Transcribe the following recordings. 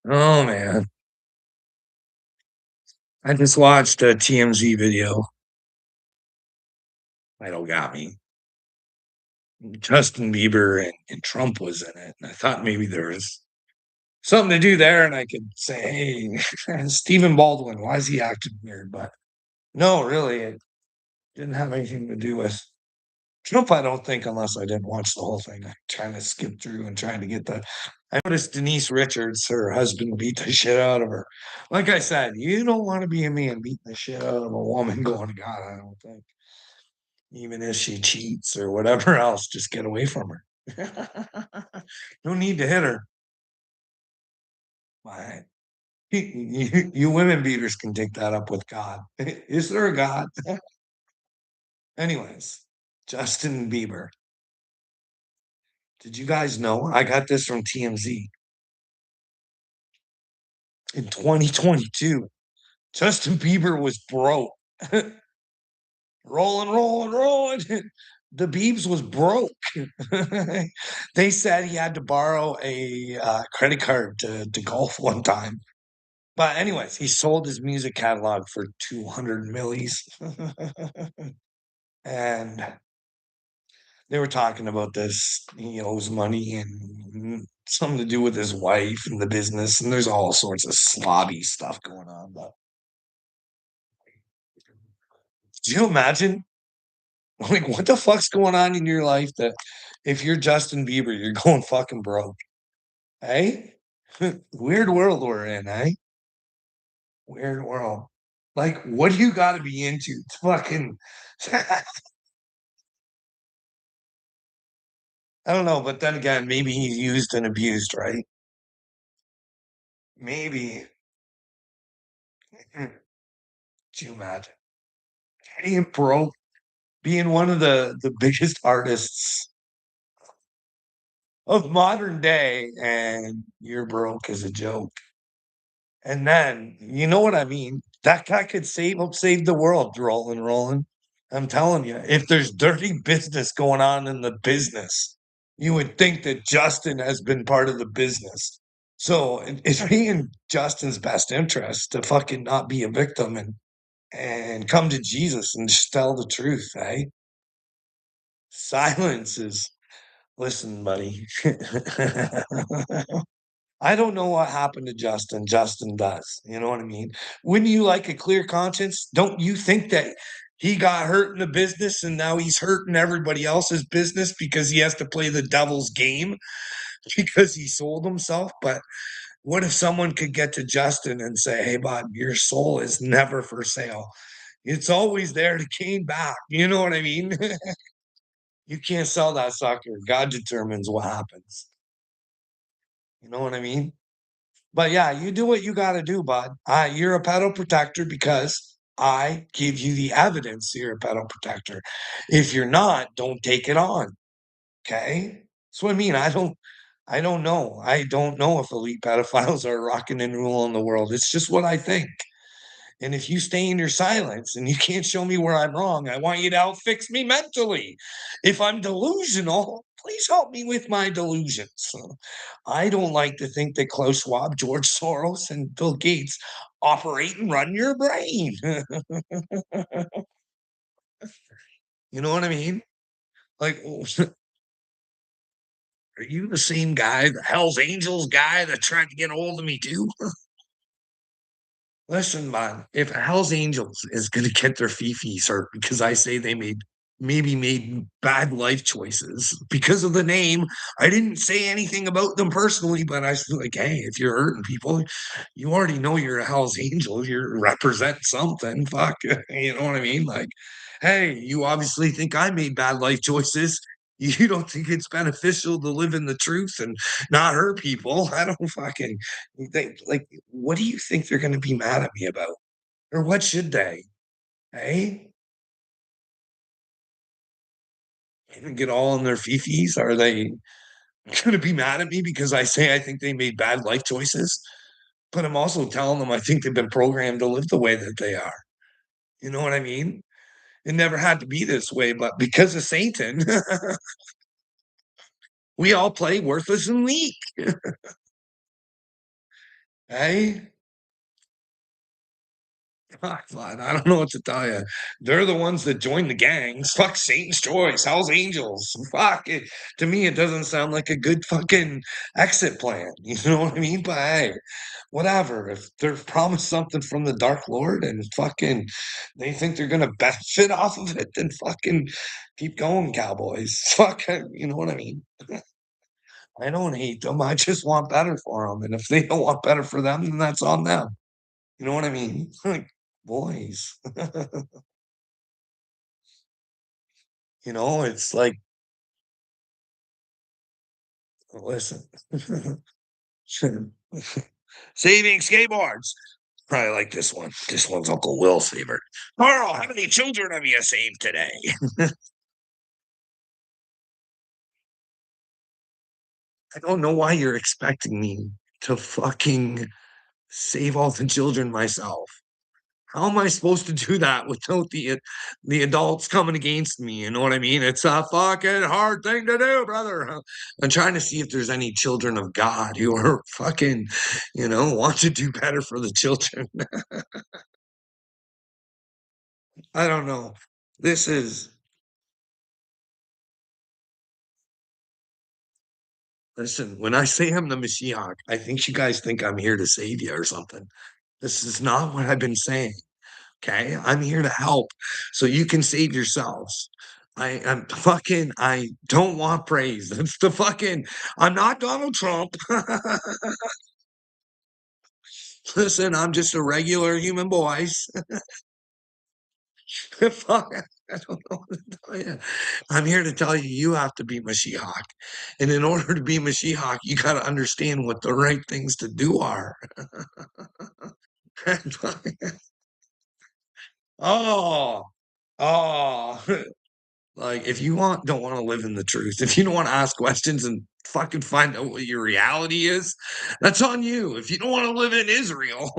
Oh man, I just watched a TMZ video. Title got me. Justin Bieber and Trump was in it, and I thought maybe there was something to do there, and I could say, "Hey, Stephen Baldwin, why is he acting weird?" But no, really, it didn't have anything to do with Trump. I don't think, unless I didn't watch the whole thing. I'm trying to skip through and trying to get the. I noticed Denise Richards, her husband, beat the shit out of her. Like I said, you don't want to be a man beating the shit out of a woman going, God, I don't think. Even if she cheats or whatever else, just get away from her. No need to hit her. Why? You women beaters can take that up with God. Is there a God? Anyways, Justin Bieber. Did you guys know? I got this from TMZ. In 2022, Justin Bieber was broke. Rolling, rolling, rolling. The Biebs was broke. They said he had to borrow a credit card to golf one time. But anyways, he sold his music catalog for 200 millis. And they were talking about this. He owes money and something to do with his wife and the business. And there's all sorts of slobby stuff going on. But do you imagine? Like, what the fuck's going on in your life that if you're Justin Bieber, you're going fucking broke? Hey? Weird world we're in, eh? Weird world. Like, what do you got to be into? To fucking, I don't know, but then again, maybe he's used and abused, right? Maybe. Could you imagine? Being broke, being one of the biggest artists of modern day, and you're broke as a joke. And then, you know what I mean? That guy could save the world, rolling, rolling. I'm telling you, if there's dirty business going on in the business, you would think that Justin has been part of the business. So it's in Justin's best interest to fucking not be a victim and come to Jesus and just tell the truth, eh? Silence is listen, buddy. I don't know what happened to Justin. Justin does. You know what I mean? Wouldn't you like a clear conscience? Don't you think that he got hurt in the business and now he's hurting everybody else's business because he has to play the devil's game because he sold himself? But what if someone could get to Justin and say, "Hey, Bob, your soul is never for sale. It's always there to gain back." You know what I mean? You can't sell that sucker. God determines what happens. You know what I mean? But yeah, you do what you got to do, bud. You're a pedo protector because I give you the evidence you're a pedo protector. If you're not, don't take it on. Okay. That's what I mean. I don't know. I don't know if elite pedophiles are rocking and ruling the world. It's just what I think. And if you stay in your silence and you can't show me where I'm wrong, I want you to outfix me mentally. If I'm delusional, please help me with my delusions. So I don't like to think that Klaus Schwab, George Soros, and Bill Gates operate and run your brain. You know what I mean? Like, are you the same guy, the Hell's Angels guy that tried to get a hold of me too? Listen, man, if Hell's Angels is going to get their fifis hurt because I say they made bad life choices because of the name, I didn't say anything about them personally, but I was like, hey, if you're hurting people, you already know you're a Hell's Angel. You represent something. Fuck, you know what I mean? Like, hey, you obviously think I made bad life choices. You don't think it's beneficial to live in the truth and not hurt people. I don't fucking they like, what do you think they're gonna be mad at me about? Or what should they? Hey? Get all in their fifis? Are they gonna be mad at me because I say I think they made bad life choices? But I'm also telling them I think they've been programmed to live the way that they are. You know what I mean? It never had to be this way, but because of Satan, we all play worthless and weak. Hey, fuck, man, I don't know what to tell you. They're the ones that join the gangs. Fuck Satan's Choice, Hell's Angels. Fuck it. To me, it doesn't sound like a good fucking exit plan. You know what I mean? But hey, whatever. If they're promised something from the Dark Lord and fucking they think they're gonna benefit off of it, then fucking keep going, Cowboys. Fuck, you know what I mean? I don't hate them. I just want better for them. And if they don't want better for them, then that's on them. You know what I mean? Like, boys, it's like, listen, saving skateboards. Probably like this one. This one's Uncle Will's favorite. Carl, how many children have you saved today? I don't know why you're expecting me to fucking save all the children myself. How am I supposed to do that without the adults coming against me? You know what I mean? It's a fucking hard thing to do, brother. I'm trying to see if there's any children of God who are fucking, want to do better for the children. I don't know. This is Listen, when I say I'm the Mashiach, I think you guys think I'm here to save you or something. This is not what I've been saying. Okay. I'm here to help so you can save yourselves. I don't want praise. That's the fucking, I'm not Donald Trump. Listen, I'm just a regular human voice. Fuck, I don't know what to tell you. I'm here to tell you, you have to be Mashiach. And in order to be Mashiach, you got to understand what the right things to do are. Oh, oh. Like, if you don't want to live in the truth, if you don't want to ask questions and fucking find out what your reality is, that's on you. If you don't want to live in Israel,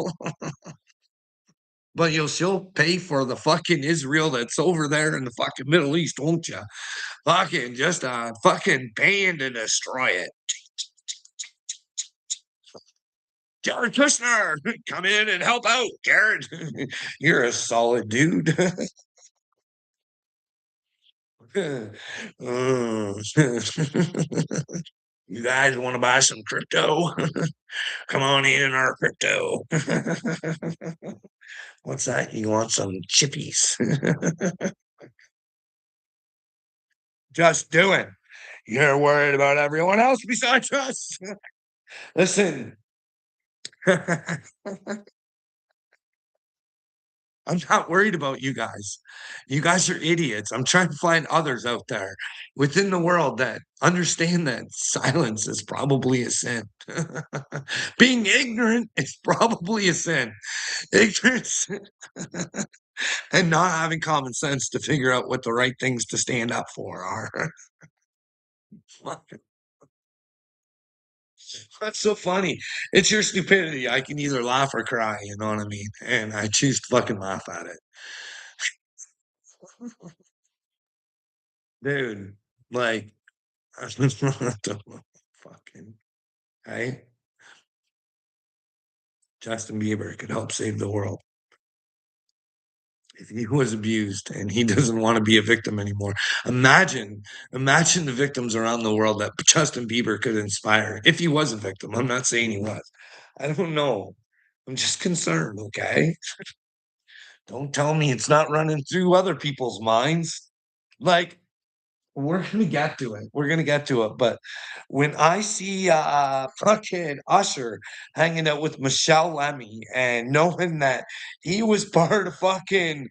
but you'll still pay for the fucking Israel that's over there in the fucking Middle East, won't you? Fucking just fucking paying to destroy it. Jared Kushner, come in and help out, Jared. You're a solid dude. Oh. You guys want to buy some crypto? Come on in our crypto. What's that? You want some chippies? Just do it. You're worried about everyone else besides us. Listen, I'm not worried about you guys. You guys are idiots. I'm trying to find others out there within the world that understand that silence is probably a sin. Being ignorant is probably a sin. Ignorance and not having common sense to figure out what the right things to stand up for are. That's so funny. It's your stupidity. I can either laugh or cry, you know what I mean? And I choose to fucking laugh at it. Dude, like, I don't know. Fucking, hey, Justin Bieber could help save the world if he was abused and he doesn't want to be a victim anymore. Imagine, imagine the victims around the world that Justin Bieber could inspire if he was a victim. I'm not saying he was. I don't know. I'm just concerned, okay? Don't tell me it's not running through other people's minds. Like, we're gonna get to it. We're gonna get to it. But when I see fucking Usher hanging out with Michelle Lemmy and knowing that he was part of fucking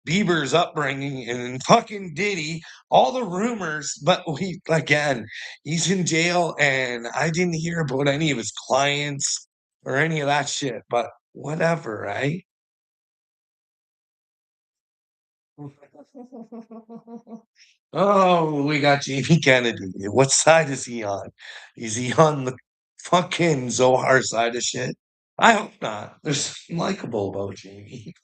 Bieber's upbringing and fucking Diddy, all the rumors, but he's in jail and I didn't hear about any of his clients or any of that shit. But whatever, right? Oh, we got Jamie Kennedy. What side is he on? Is he on the fucking Zohar side of shit? I hope not. There's something likable about Jamie.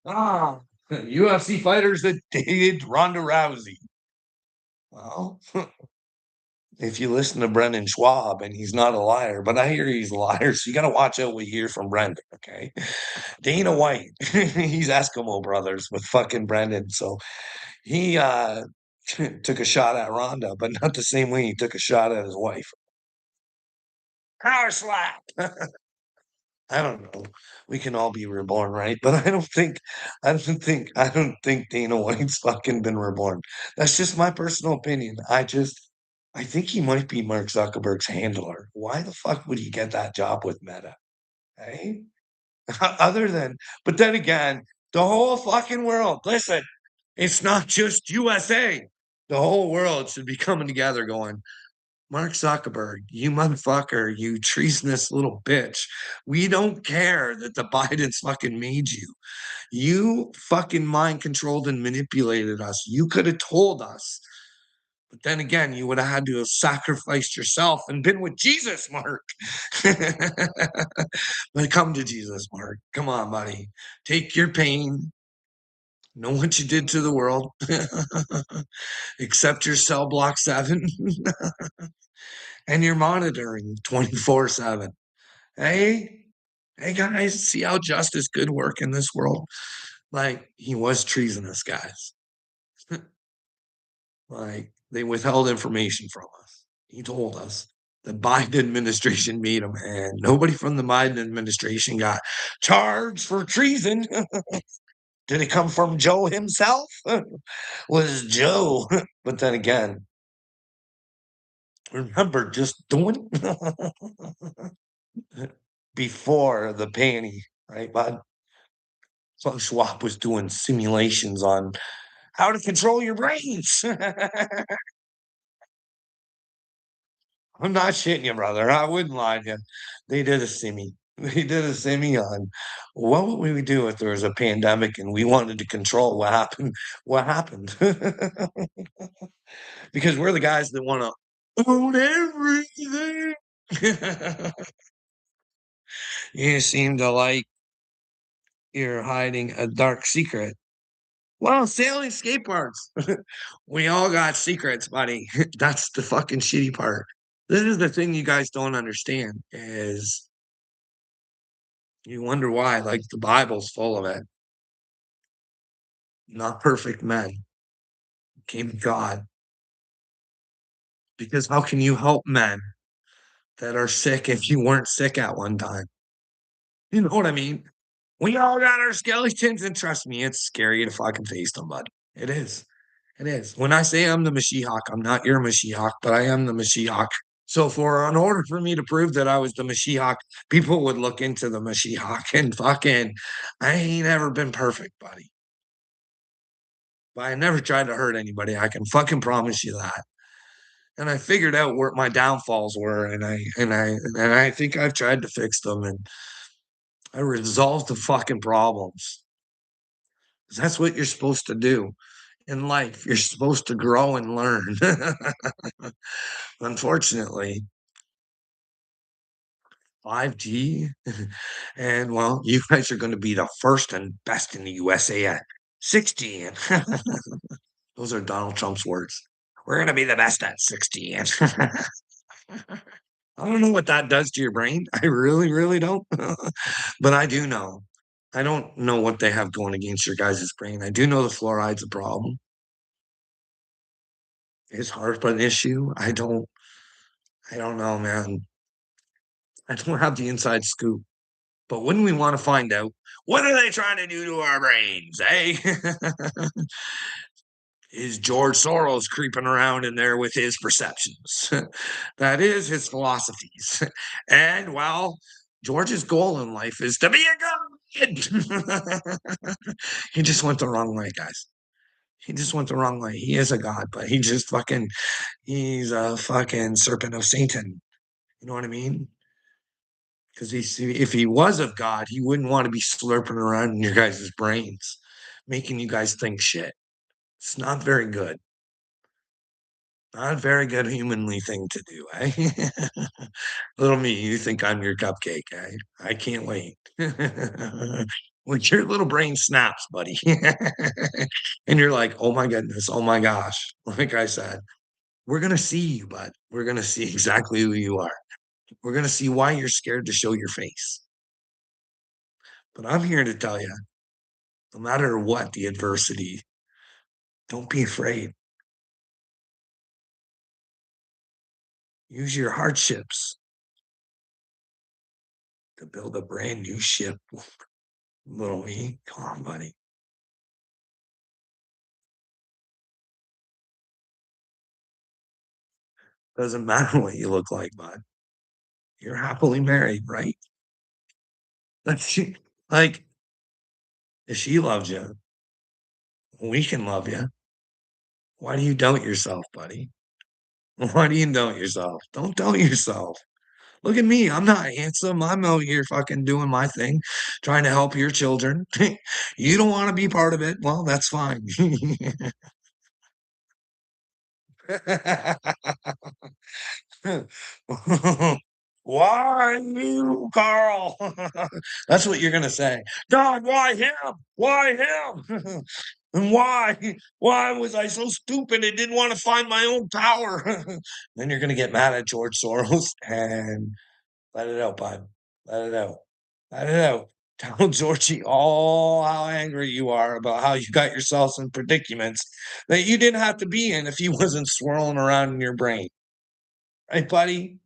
Ah, UFC fighters that dated Ronda Rousey. Well, if you listen to Brendan Schwab, and he's not a liar, but I hear he's a liar, so you got to watch out what you hear from Brendan, okay? Dana White, he's Eskimo Brothers with fucking Brendan. So he took a shot at Rhonda, but not the same way he took a shot at his wife. Power slap. I don't know. We can all be reborn, right? But I don't think Dana White's fucking been reborn. That's just my personal opinion. I think he might be Mark Zuckerberg's handler. Why the fuck would he get that job with Meta? Hey, other than, but then again, the whole fucking world. Listen, it's not just USA. The whole world should be coming together, going, Mark Zuckerberg, you motherfucker, you treasonous little bitch. We don't care that the Bidens fucking made you. You fucking mind controlled and manipulated us. You could have told us. But then again, you would have had to have sacrificed yourself and been with Jesus, Mark. But come to Jesus, Mark. Come on, buddy. Take your pain. Know what you did to the world. Accept your cell block 7. And you're monitoring 24/7. Hey, hey guys, see how justice could work in this world? Like, he was treasonous, guys. Like, they withheld information from us. He told us the Biden administration made him, and nobody from the Biden administration got charged for treason. Did it come from Joe himself? Was Joe? But then again, remember just doing before the panty, right, bud? So Schwab was doing simulations on how to control your brains. I'm not shitting you, brother. I wouldn't lie to you. They did a simi. They did a simi on what would we do if there was a pandemic and we wanted to control what happened. What happened? Because we're the guys that want to own everything. You seem to like you're hiding a dark secret. Well, sailing skate parks. We all got secrets, buddy. That's the fucking shitty part. This is the thing you guys don't understand is you wonder why, like the Bible's full of it. Not perfect men came to God. Because how can you help men that are sick if you weren't sick at one time? You know what I mean? We all got our skeletons, and trust me, it's scary to fucking face them, bud. It is. It is. When I say I'm the Mashiach, I'm not your Mashiach, but I am the Mashiach. So in order for me to prove that I was the Mashiach, people would look into the Mashiach and fucking I ain't ever been perfect, buddy. But I never tried to hurt anybody. I can fucking promise you that. And I figured out where my downfalls were, and I think I've tried to fix them, and I resolved the fucking problems. That's what you're supposed to do in life. You're supposed to grow and learn. Unfortunately, 5G. And well, you guys are going to be the first and best in the USA at 6G. Those are Donald Trump's words. We're going to be the best at 6G. I don't know what that does to your brain. I really, really don't. But I do know. I don't know what they have going against your guys' brain. I do know the fluoride's a problem. Is heart an issue? I don't know, man. I don't have the inside scoop. But wouldn't we want to find out what are they trying to do to our brains, eh? Is George Soros creeping around in there with his perceptions? That is his philosophies. And well, George's goal in life is to be a god. He just went the wrong way, guys. He just went the wrong way. He is a god, but he's a fucking serpent of Satan. You know what I mean? Because if he was of God, he wouldn't want to be slurping around in your guys' brains, making you guys think shit. It's not very good. Not a very good humanly thing to do, eh? Little me, you think I'm your cupcake, eh? I can't wait. When your little brain snaps, buddy. And you're like, oh my goodness, oh my gosh. Like I said, We're gonna see you, bud. We're gonna see exactly who you are. We're gonna see why you're scared to show your face. But I'm here to tell you, no matter what the adversity, don't be afraid. Use your hardships to build a brand new ship. Little me, come on, buddy. Doesn't matter what you look like, bud. You're happily married, right? Like, like if she loves you, we can love you. Why do you doubt yourself, buddy? Why do you doubt yourself? Don't doubt yourself. Look at me. I'm not handsome. I'm out here fucking doing my thing, trying to help your children. You don't want to be part of it. Well, that's fine. Why you, Carl? That's what you're gonna say. God, why him? Why him? And why was I so stupid and didn't want to find my own power? Then you're gonna get mad at George Soros and let it out, bud. Let it out. Let it out. Tell Georgie all how angry you are about how you got yourselves in predicaments that you didn't have to be in if he wasn't swirling around in your brain. Right, buddy?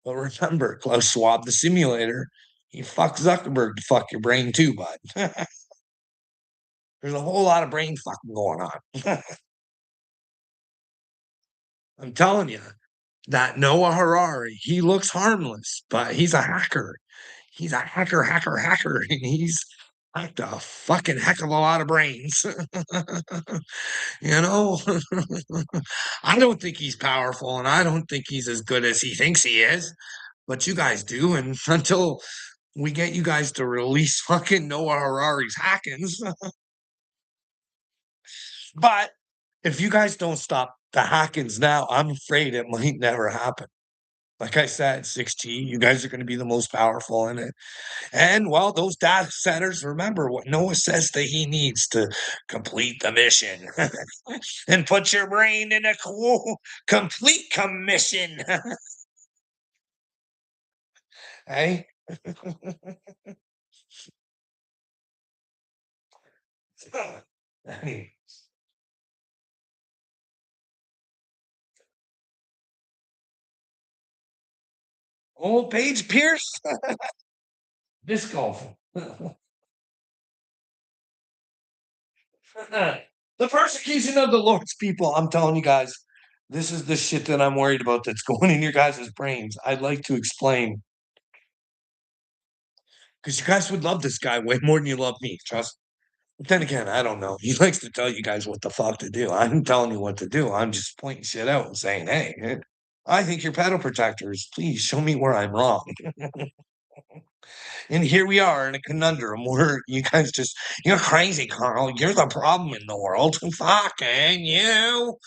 But remember, Klaus Schwab, the simulator, he fucked Zuckerberg to fuck your brain too, bud. There's a whole lot of brain fucking going on. I'm telling you, that Noah Harari, he looks harmless, but he's a hacker. He's a hacker, and he's hacked a fucking heck of a lot of brains. You know, I don't think he's powerful, and I don't think he's as good as he thinks he is. But you guys do, and until we get you guys to release fucking Noah Harari's hackings. But if you guys don't stop the hackings now, I'm afraid it might never happen. Like I said, 6G, you guys are going to be the most powerful in it. And well, those data centers, remember what Noah says that he needs to complete the mission and put your brain in a complete commission. Hey? Old Paige Pierce? Disc golf. The persecution of the Lord's people. I'm telling you guys, this is the shit that I'm worried about that's going in your guys' brains. I'd like to explain because you guys would love this guy way more than you love me. Trust. But then again, I don't know. He likes to tell you guys what the fuck to do. I'm telling you what to do. I'm just pointing shit out and saying, hey, I think you're pedal protectors. Please show me where I'm wrong. And here we are in a conundrum where you guys just, you're crazy, Carl. You're the problem in the world. Fucking you.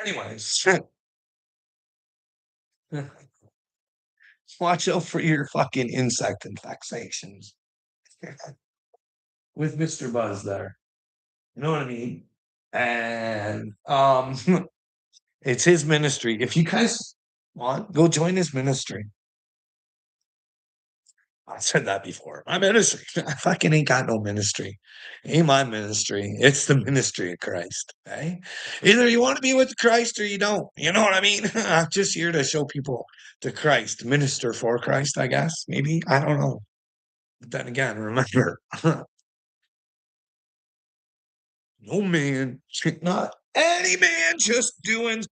Anyways, watch out for your fucking insect infestations with Mr. Buzz there. You know what I mean? And it's his ministry. If you guys want, go join his ministry. I said that before. My ministry. I fucking ain't got no ministry. Ain't my ministry. It's the ministry of Christ. Okay. Either you want to be with Christ or you don't. You know what I mean? I'm just here to show people to Christ, minister for Christ, I guess. Maybe. I don't know. But then again, remember, no man, not any man just doing,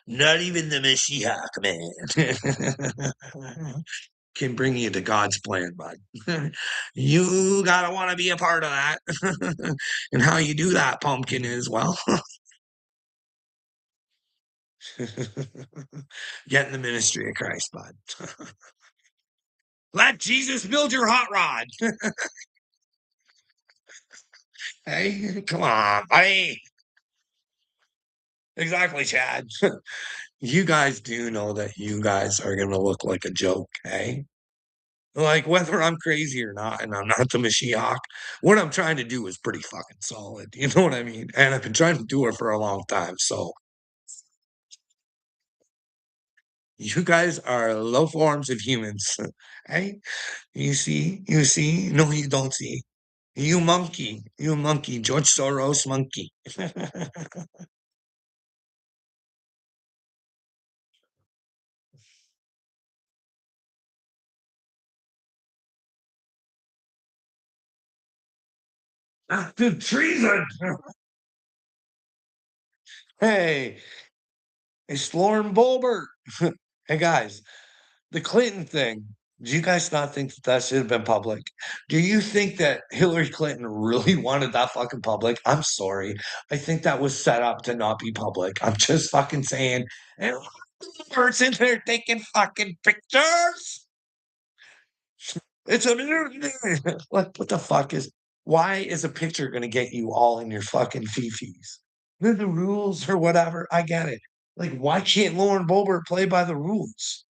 not even the Mashiach man. Can bring you to God's plan, bud. You gotta want to be a part of that. And how you do that, pumpkin, is well, get in the ministry of Christ, bud. Let Jesus build your hot rod. Hey, come on, buddy. Exactly, Chad. You guys do know that you guys are gonna look like a joke, hey? Like whether I'm crazy or not, and I'm not the Mashiach, what I'm trying to do is pretty fucking solid. You know what I mean? And I've been trying to do it for a long time. So you guys are low forms of humans. Hey, you see, no, you don't see. You monkey, George Soros monkey. Active treason. Hey, it's Lauren Boebert. Hey guys, the Clinton thing. Do you guys not think that that should have been public? Do you think that Hillary Clinton really wanted that fucking public? I'm sorry. I think that was set up to not be public. I'm just fucking saying. And person there taking fucking pictures. It's a what the fuck is why is a picture gonna get you all in your fucking fifis? They're the rules or whatever. I get it. Like, why can't Lauren Boebert play by the rules?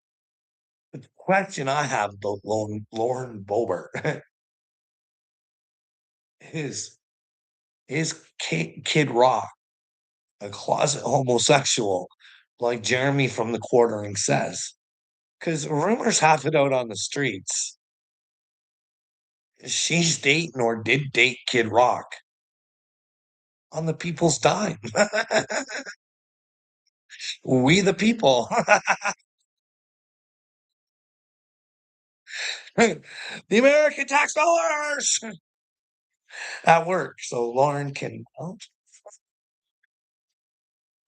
The question I have about Lauren Boebert is Kid Rock a closet homosexual like Jeremy from the Quartering says? Because rumors have it out on the streets. She's dating or did date Kid Rock on the people's dime. We the people. The American tax dollars at work. So Lauren can, oh,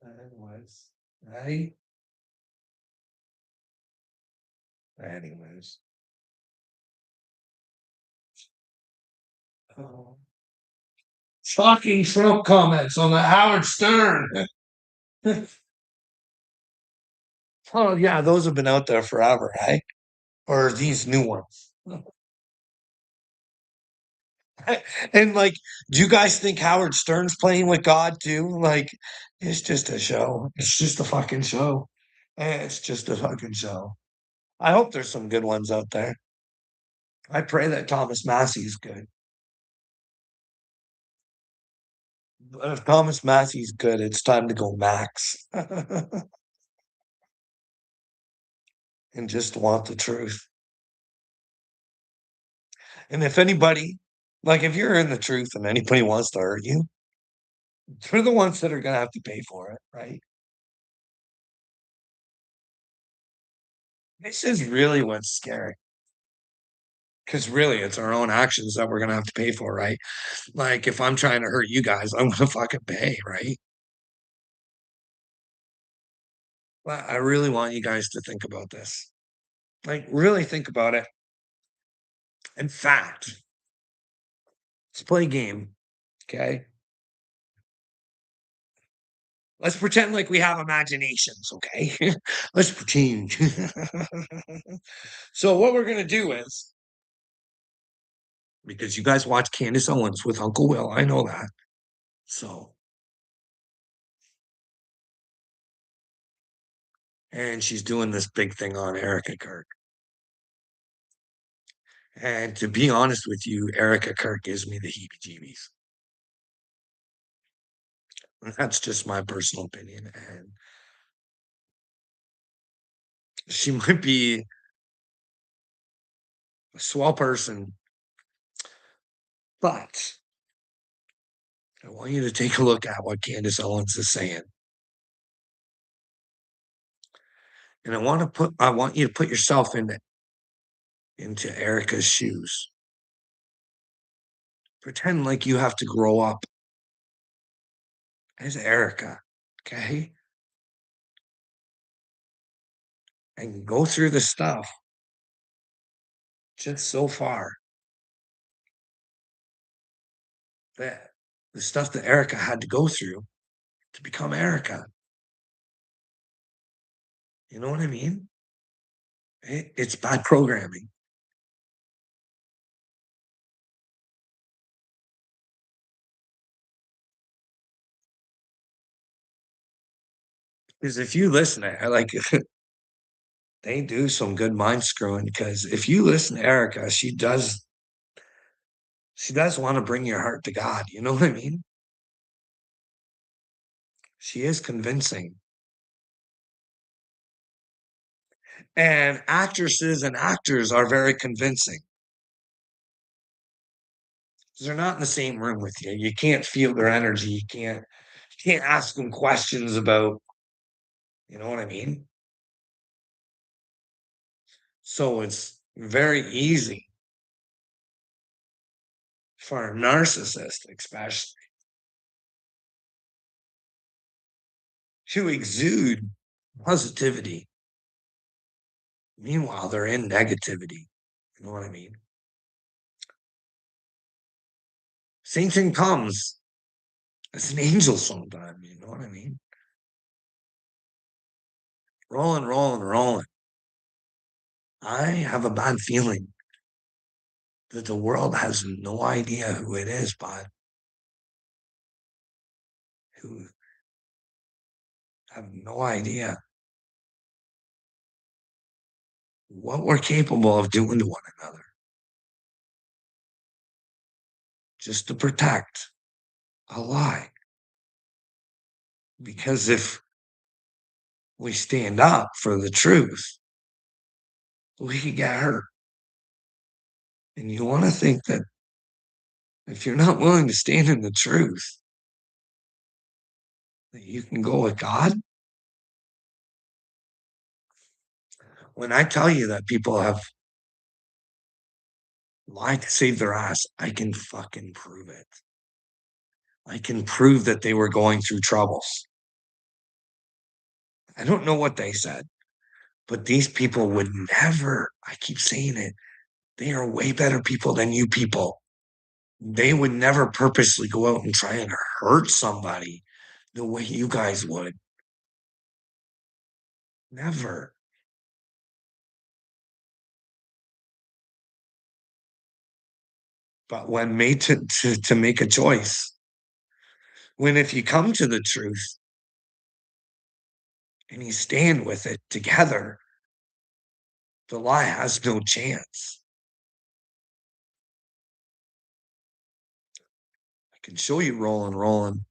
anyways, right? Anyways. Oh. Shocking Trump comments on the Howard Stern. Oh, yeah, those have been out there forever, right? Or these new ones. And like, do you guys think Howard Stern's playing with God too? Like, it's just a show. It's just a fucking show. It's just a fucking show. I hope there's some good ones out there. I pray that Thomas Massey's good. But if Thomas Massey's good, it's time to go Max and just want the truth. And if anybody, like if you're in the truth and anybody wants to hurt you, they're the ones that are going to have to pay for it, right? This is really what's scary. Because really, it's our own actions that we're going to have to pay for, right? Like if I'm trying to hurt you guys, I'm going to fucking pay, right? Well, I really want you guys to think about this. Like, really think about it. In fact, let's play a game. Okay. Let's pretend like we have imaginations. Okay. Let's pretend. So, what we're going to do is because you guys watch Candace Owens with Uncle Will, I know that. So, and she's doing this big thing on Erica Kirk. And to be honest with you, Erica Kirk gives me the heebie jeebies. That's just my personal opinion. And she might be a swell person, but I want you to take a look at what Candace Owens is saying. And I want you to put yourself into Erica's shoes. Pretend like you have to grow up as Erica, okay? And go through the stuff just so far that the stuff that Erica had to go through to become Erica. You know what I mean? It's bad programming. Because if you listen, I like They do some good mind screwing because if you listen to Erica, she does want to bring your heart to God. You know what I mean? She is convincing. And actresses and actors are very convincing. They're not in the same room with you. You can't feel their energy. You can't ask them questions about, you know what I mean? So it's very easy for a narcissist, especially, to exude positivity. Meanwhile, they're in negativity. You know what I mean? Same thing comes as an angel sometimes. You know what I mean? Rolling, rolling, rolling. I have a bad feeling that the world has no idea who it is, but who have no idea what we're capable of doing to one another just to protect a lie. Because if we stand up for the truth, we could get hurt. And you want to think that if you're not willing to stand in the truth, that you can go with God? When I tell you that people have lied to save their ass, I can fucking prove it. I can prove that they were going through troubles. I don't know what they said, but these people would never, I keep saying it, they are way better people than you people. They would never purposely go out and try and hurt somebody the way you guys would. Never. But when made to make a choice, when if you come to the truth and you stand with it together, the lie has no chance. I can show you rolling, rolling,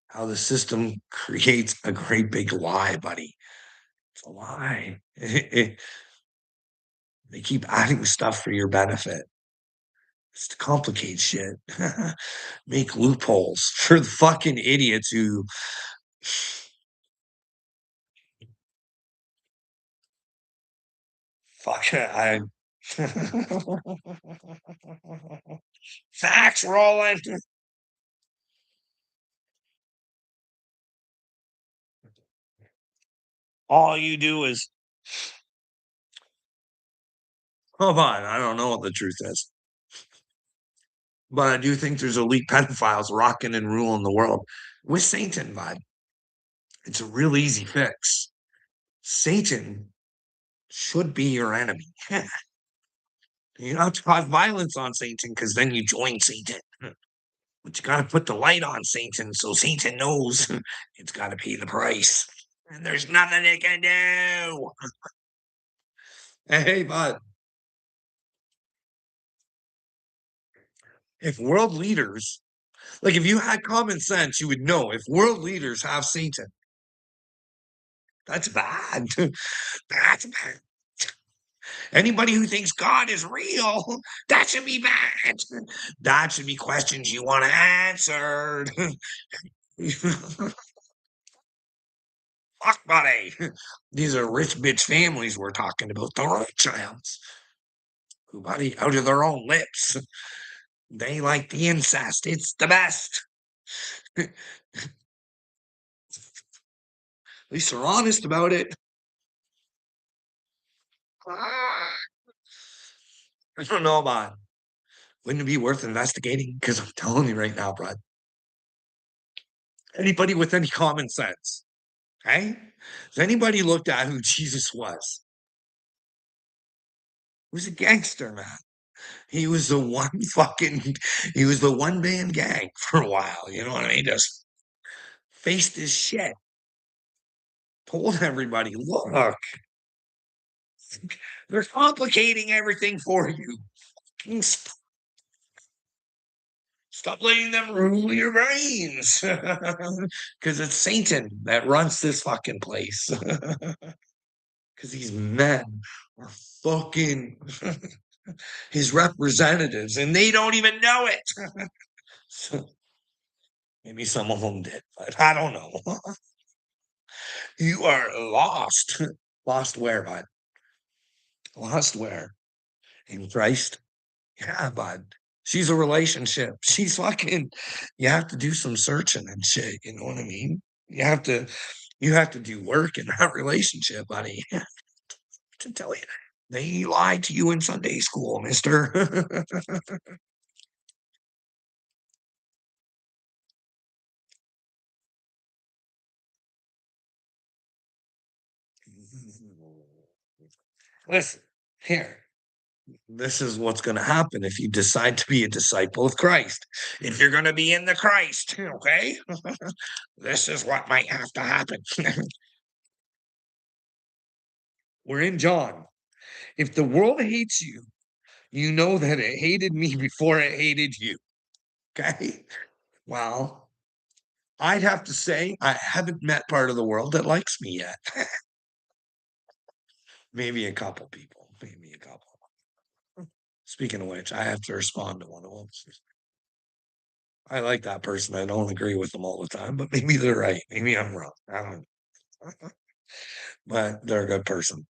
how the system creates a great big lie, buddy. It's a lie. They keep adding stuff for your benefit. It's to complicate shit. Make loopholes for the fucking idiots who fuck I facts rolling. All you do is come on. I don't know what the truth is, but I do think there's elite pedophiles rocking and ruling the world with Satan, bud. It's a real easy fix. Satan should be your enemy. You don't have to cause violence on Satan because then you join Satan. But you got to put the light on Satan so Satan knows it's got to pay the price. And there's nothing they can do. Hey, bud, if world leaders, like if you had common sense, you would know if world leaders have Satan, that's bad. That's bad. Anybody who thinks God is real, that should be bad. That should be questions you want answered. Fuck, buddy. These are rich bitch families we're talking about, the Rothschilds, who, buddy, out of their own lips, they like the incest. It's the best. At least they're honest about it. Ah, I don't know about it. Wouldn't it be worth investigating? Because I'm telling you right now, bro, anybody with any common sense, okay? Has anybody looked at who Jesus was? He was a gangster, man. He was the one fucking, he was the one man gang for a while. You know what I mean? Just faced his shit. Told everybody, look, They're complicating everything for you. Stop letting them rule your brains. Because it's Satan that runs this fucking place. Because these men are fucking his representatives and they don't even know it. So maybe some of them did, but I don't know. You are lost. Lost where, bud? Lost where? In Christ? Yeah, bud. She's a relationship. She's fucking, you have to do some searching and shit. You know what I mean? You have to do work in that relationship, buddy. To tell you, they lied to you in Sunday school, mister. Listen, here. This is what's going to happen if you decide to be a disciple of Christ. If you're going to be in the Christ, okay? This is what might have to happen. We're in John. If the world hates you, you know that it hated me before it hated you. Okay. Well, I'd have to say I haven't met part of the world that likes me yet. Maybe a couple people. Maybe a couple. Speaking of which, I have to respond to one of them. I like that person. I don't agree with them all the time, but maybe they're right. Maybe I'm wrong. I don't know. But they're a good person.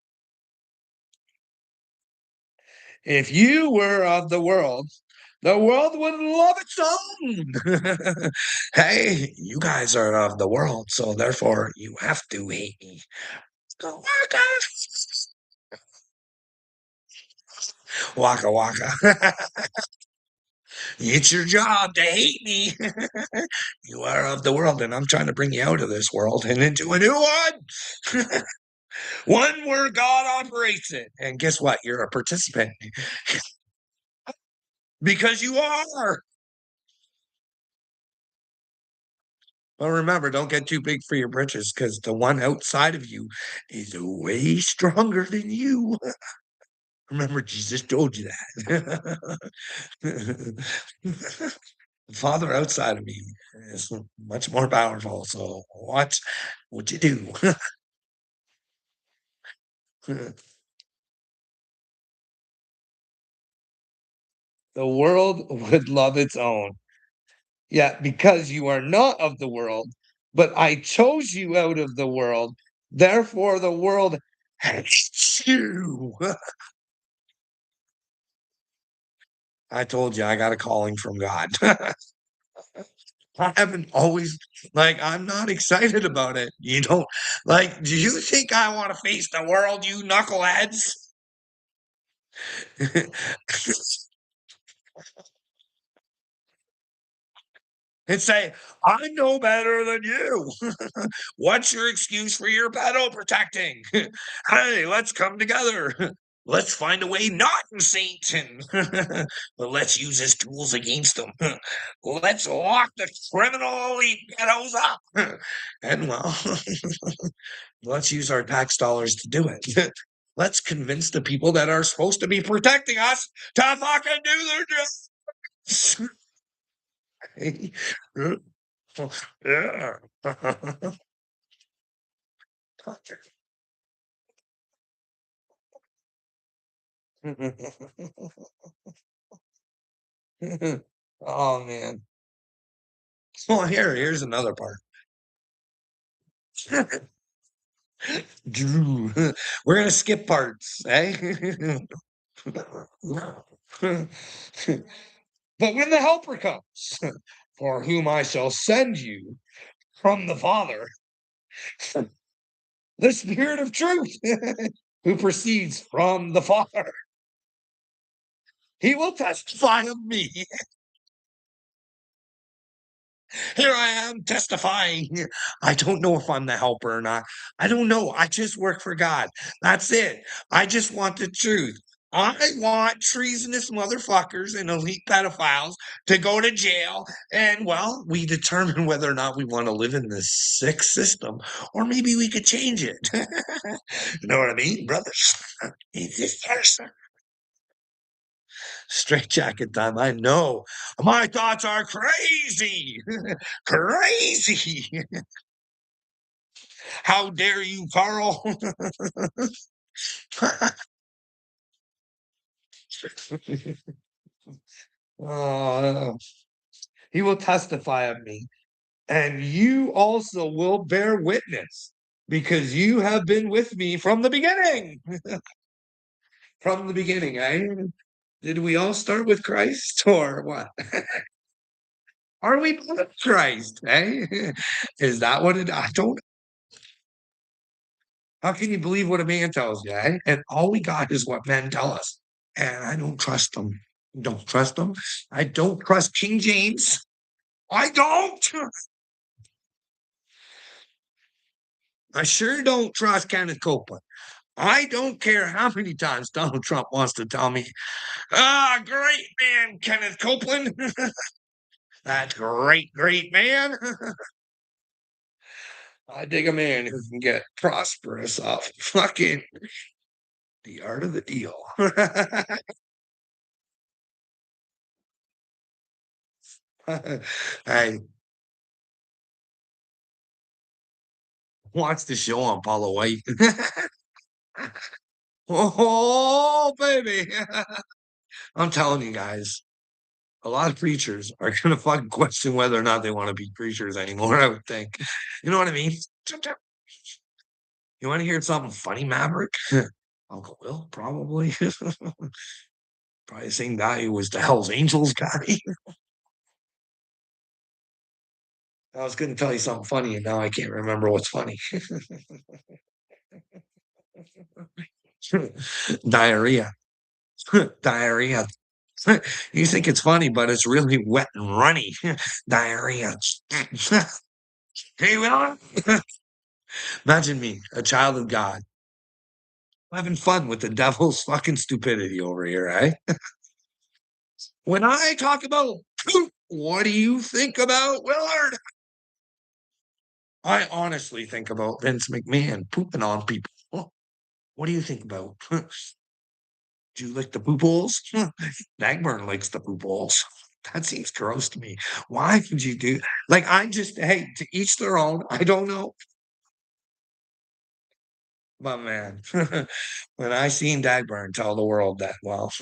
If you were of the world would love its own. Hey, you guys are of the world, so therefore you have to hate me. Go waka, waka waka. It's your job to hate me. You are of the world, and I'm trying to bring you out of this world and into a new one. One where God operates it. And guess what? You're a participant because you are. Well, remember, don't get too big for your britches because the one outside of you is way stronger than you. Remember, Jesus told you that. The Father outside of me is much more powerful. So watch what you do. The world would love its own. Yeah, because you are not of the world, but I chose you out of the world. Therefore, the world hates you. I told you I got a calling from God. I haven't always like I'm not excited about it. You don't like, do you think I want to face the world, you knuckleheads? And say, I know better than you. What's your excuse for your pedo protecting? Hey, let's come together. Let's find a way not in Satan, but let's use his tools against them. Let's lock the criminal elite ghettos up. And well, let's use our tax dollars to do it. Let's convince the people that are supposed to be protecting us to fucking do their jobs. Yeah. Oh man. Well, here's another part. Drew. We're gonna skip parts, eh? But when the helper comes, for whom I shall send you from the Father, the Spirit of truth, who proceeds from the Father, he will testify of me. Here I am testifying. I don't know if I'm the helper or not. I don't know. I just work for God. That's it. I just want the truth. I want treasonous motherfuckers and elite pedophiles to go to jail. And well, we determine whether or not we want to live in this sick system, or maybe we could change it. You know what I mean, brothers? It's just person. Straight jacket time. I know. My thoughts are crazy. Crazy. How dare you, Carl? Oh, he will testify of me. And you also will bear witness because you have been with me from the beginning. From the beginning, eh? Did we all start with Christ or what? Are we both Christ, eh? Is that what it? I don't. How can you believe what a man tells you, eh? And all we got is what men tell us. And I don't trust them. Don't trust them. I don't trust King James. I don't. I sure don't trust Kenneth Copeland. I don't care how many times Donald Trump wants to tell me, great man, Kenneth Copeland. That's great man. I dig a man who can get prosperous off fucking the art of the deal. I watched the show on Paula White. Oh, baby. I'm telling you guys, a lot of preachers are going to fucking question whether or not they want to be preachers anymore, I would think. You know what I mean? You want to hear something funny, Maverick? Uncle Will, probably. Probably the same guy who was the Hells Angels guy. I was going to tell you something funny, and now I can't remember what's funny. Diarrhea. Diarrhea. You think it's funny, but it's really wet and runny. Diarrhea. Hey, Will. Imagine me, a child of God, having fun with the devil's fucking stupidity over here, eh? When I talk about poop, what do you think about Willard? I honestly think about Vince McMahon pooping on people. What do you think about? Do you like the poop holes? Dagburn likes the poop holes. That seems gross to me. Why would you do like I just hey, to each their own. I don't know. But man, when I seen Dagburn tell the world that, well,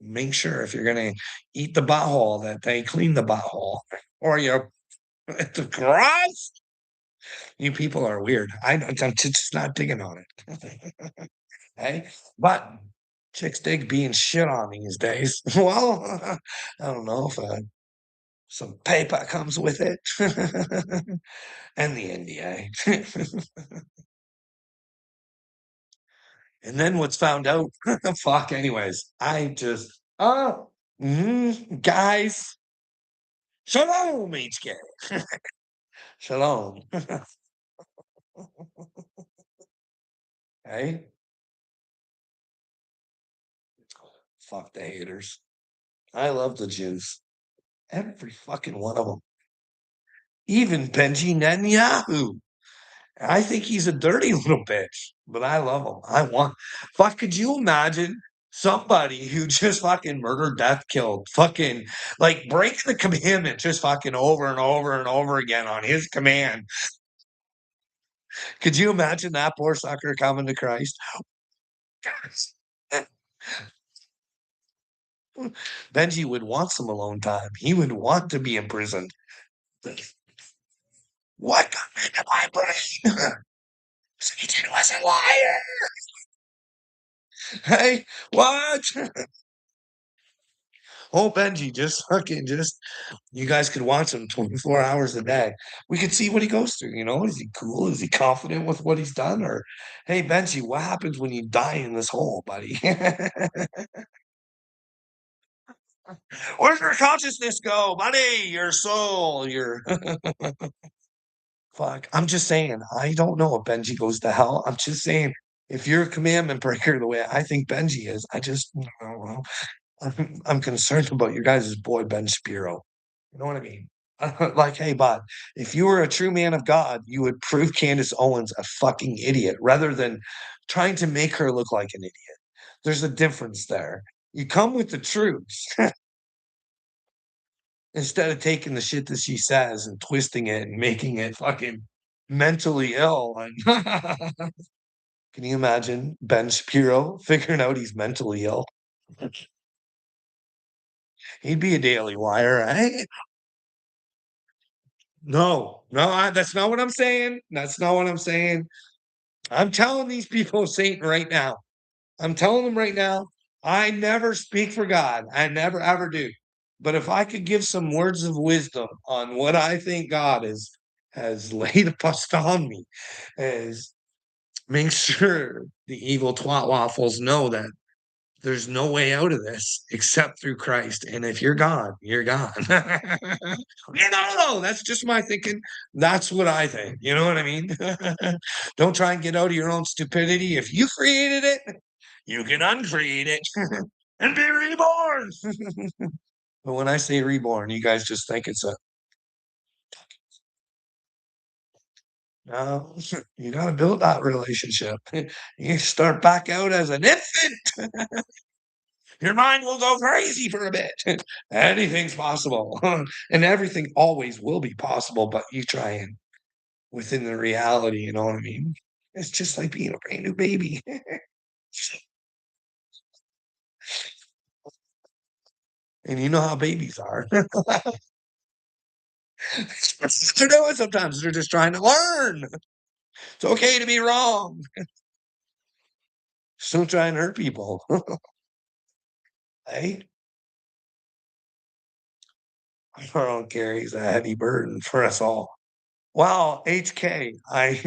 make sure if you're gonna eat the butthole that they clean the butthole or you're it's gross. You people are weird. I'm just not digging on it. Hey, but chicks dig being shit on these days. Well, I don't know if some paper comes with it and the NDA. And then what's found out, fuck, anyways, I just, guys, shalom, HK. Shalom. Hey, fuck the haters. I love the Jews. Every fucking one of them. Even Benji Netanyahu. I think he's a dirty little bitch, but I love him. I want. Fuck, could you imagine somebody who just fucking murdered, death killed, fucking like breaking the commandment just fucking over and over and over again on his command? Could you imagine that poor sucker coming to Christ? Benji would want some alone time. He would want to be imprisoned. What got into my brain? Satan was a liar. Hey, what? Oh, Benji, just fucking just you guys could watch him 24 hours a day. We could see what he goes through, you know? Is he cool? Is he confident with what he's done? Or hey, Benji, what happens when you die in this hole, buddy? Where's your consciousness go, buddy? Your soul, your fuck. I'm just saying, I don't know if Benji goes to hell. I'm just saying If you're a commandment breaker the way I think Benji is, I just, well, I'm concerned about your guys' boy, Ben Shapiro. You know what I mean? Like, hey, bud, if you were a true man of God, you would prove Candace Owens a fucking idiot rather than trying to make her look like an idiot. There's a difference there. You come with the truth instead of taking the shit that she says and twisting it and making it fucking mentally ill. Can you imagine Ben Shapiro figuring out he's mentally ill? He'd be a Daily Wire, right? No, no, that's not what I'm saying. That's not what I'm saying. I'm telling these people of Satan right now. I'm telling them right now, I never speak for God. I never ever do. But if I could give some words of wisdom on what I think God is has laid upon me, is make sure the evil twat waffles know that there's no way out of this except through Christ. And if you're gone, you're gone. No, that's just my thinking. That's what I think. You know what I mean? Don't try and get out of your own stupidity. If you created it, you can uncreate it and be reborn. But when I say reborn, you guys just think it's a no, you got to build that relationship. You start back out as an infant. Your mind will go crazy for a bit. Anything's possible. And everything always will be possible, but you try and within the reality, you know what I mean? It's just like being a brand new baby. And you know how babies are. They're doing sometimes. They're just trying to learn. It's okay to be wrong. Just don't try and hurt people. Hey, Carl carries a heavy burden for us all. Wow, HK, I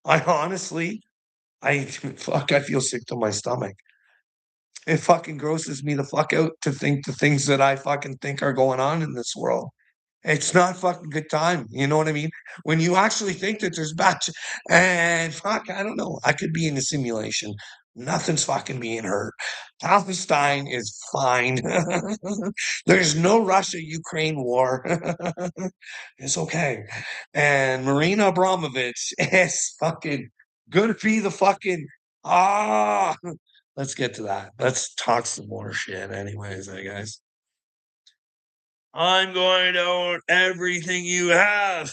honestly, I feel sick to my stomach. It fucking grosses me the fuck out to think the things that I fucking think are going on in this world. It's not fucking good time. You know what I mean? When you actually think that there's batch and fuck, I don't know. I could be in a simulation. Nothing's fucking being hurt. Palestine is fine. There's no Russia-Ukraine war. It's okay. And Marina Abramovich is fucking gonna be the fucking ah. Let's get to that. Let's talk some more shit, anyways, I guess. I'm going to own everything you have.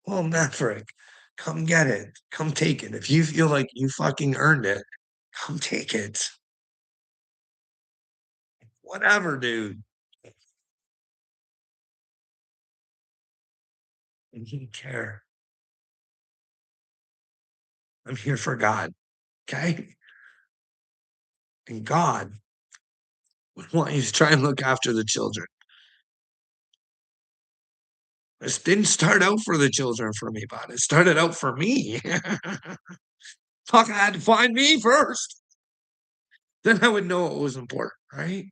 Well, Maverick, come get it. Come take it. If you feel like you fucking earned it, come take it. Whatever, dude. I don't care. I'm here for God. Okay? And God would want you to try and look after the children. This didn't start out for the children for me, but it started out for me. Fuck, I had to find me first. Then I would know what was important, right?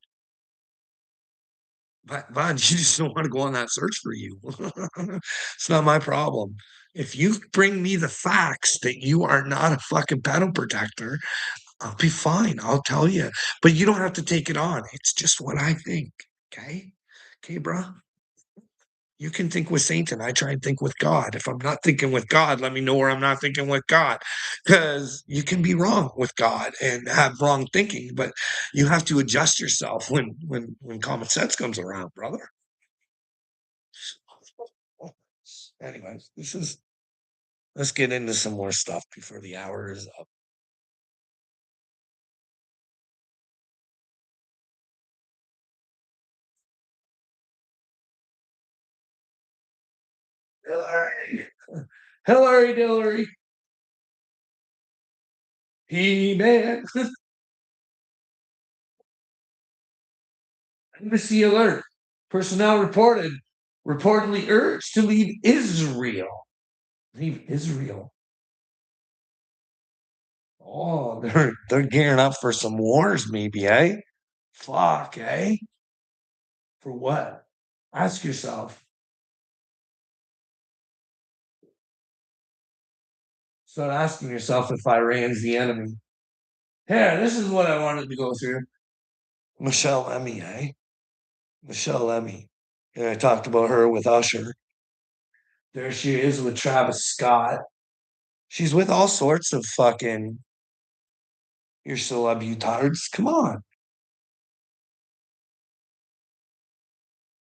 But you just don't want to go on that search for you. It's not my problem. If you bring me the facts that you are not a fucking pedal protector, I'll be fine. I'll tell you. But you don't have to take it on. It's just what I think. Okay? Okay, bro? You can think with Satan. I try and think with God. If I'm not thinking with God, let me know where I'm not thinking with God. Because you can be wrong with God and have wrong thinking, but you have to adjust yourself when common sense comes around, brother. Anyways, let's get into some more stuff before the hour is up. Hillary, Hillary, Dillery, He-Man. Embassy alert. Personnel reportedly urged to leave Israel. Leave Israel. Oh, they're gearing up for some wars, maybe, eh? Fuck, eh? For what? Ask yourself. Start asking yourself if Iran's the enemy. Here, this is what I wanted to go through. Michelle Emmy, eh? Michelle Emmy. And I talked about her with Usher. There she is with Travis Scott. She's with all sorts of fucking your celebutards. Come on.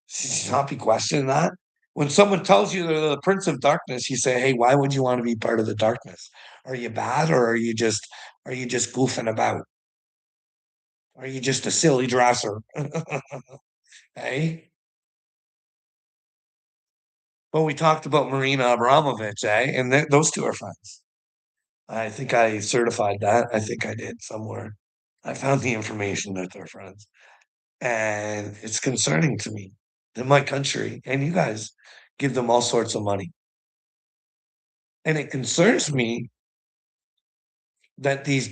Should you not be questioning that? When someone tells you they're the prince of darkness, you say, "Hey, why would you want to be part of the darkness? Are you bad, or are you just goofing about? Are you just a silly dresser?" Hey, well, we talked about Marina Abramovich, eh? And those two are friends. I think I certified that. I think I did somewhere. I found the information that they're friends, and it's concerning to me that my country and you guys give them all sorts of money, and it concerns me that these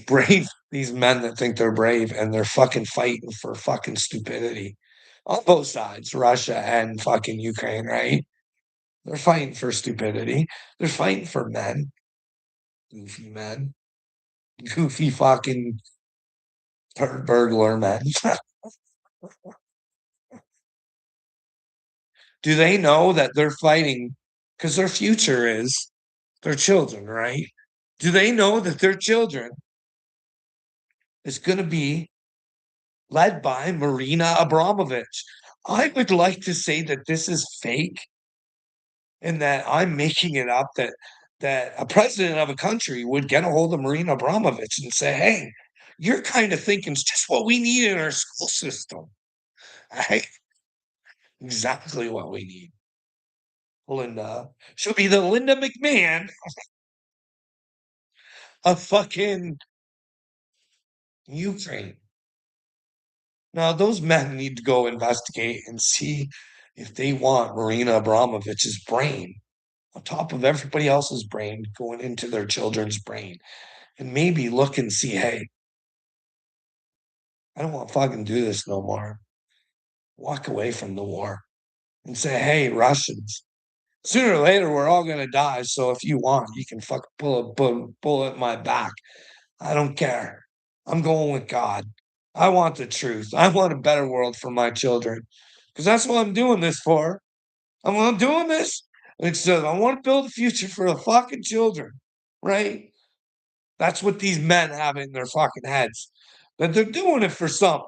men that think they're brave and they're fucking fighting for fucking stupidity on both sides, Russia and fucking Ukraine, right? They're fighting for stupidity. They're fighting for men, goofy fucking burglar men. Do they know that they're fighting because their future is their children, right? Do they know that their children is going to be led by Marina Abramovich? I would like to say that this is fake and that I'm making it up that a president of a country would get a hold of Marina Abramovich and say, "Hey, your kind of thinking is just what we need in our school system." Right? Exactly what we need. Linda. She'll be the Linda McMahon of fucking Ukraine. Now, those men need to go investigate and see if they want Marina Abramovich's brain on top of everybody else's brain going into their children's brain and maybe look and see, hey, I don't want to fucking do this no more. Walk away from the war and say, hey, Russians, sooner or later we're all gonna die. So if you want, you can fucking pull at my back. I don't care. I'm going with God. I want the truth. I want a better world for my children. Because that's what I'm doing this for. I'm doing this. I want to build a future for the fucking children. Right? That's what these men have in their fucking heads. That they're doing it for something.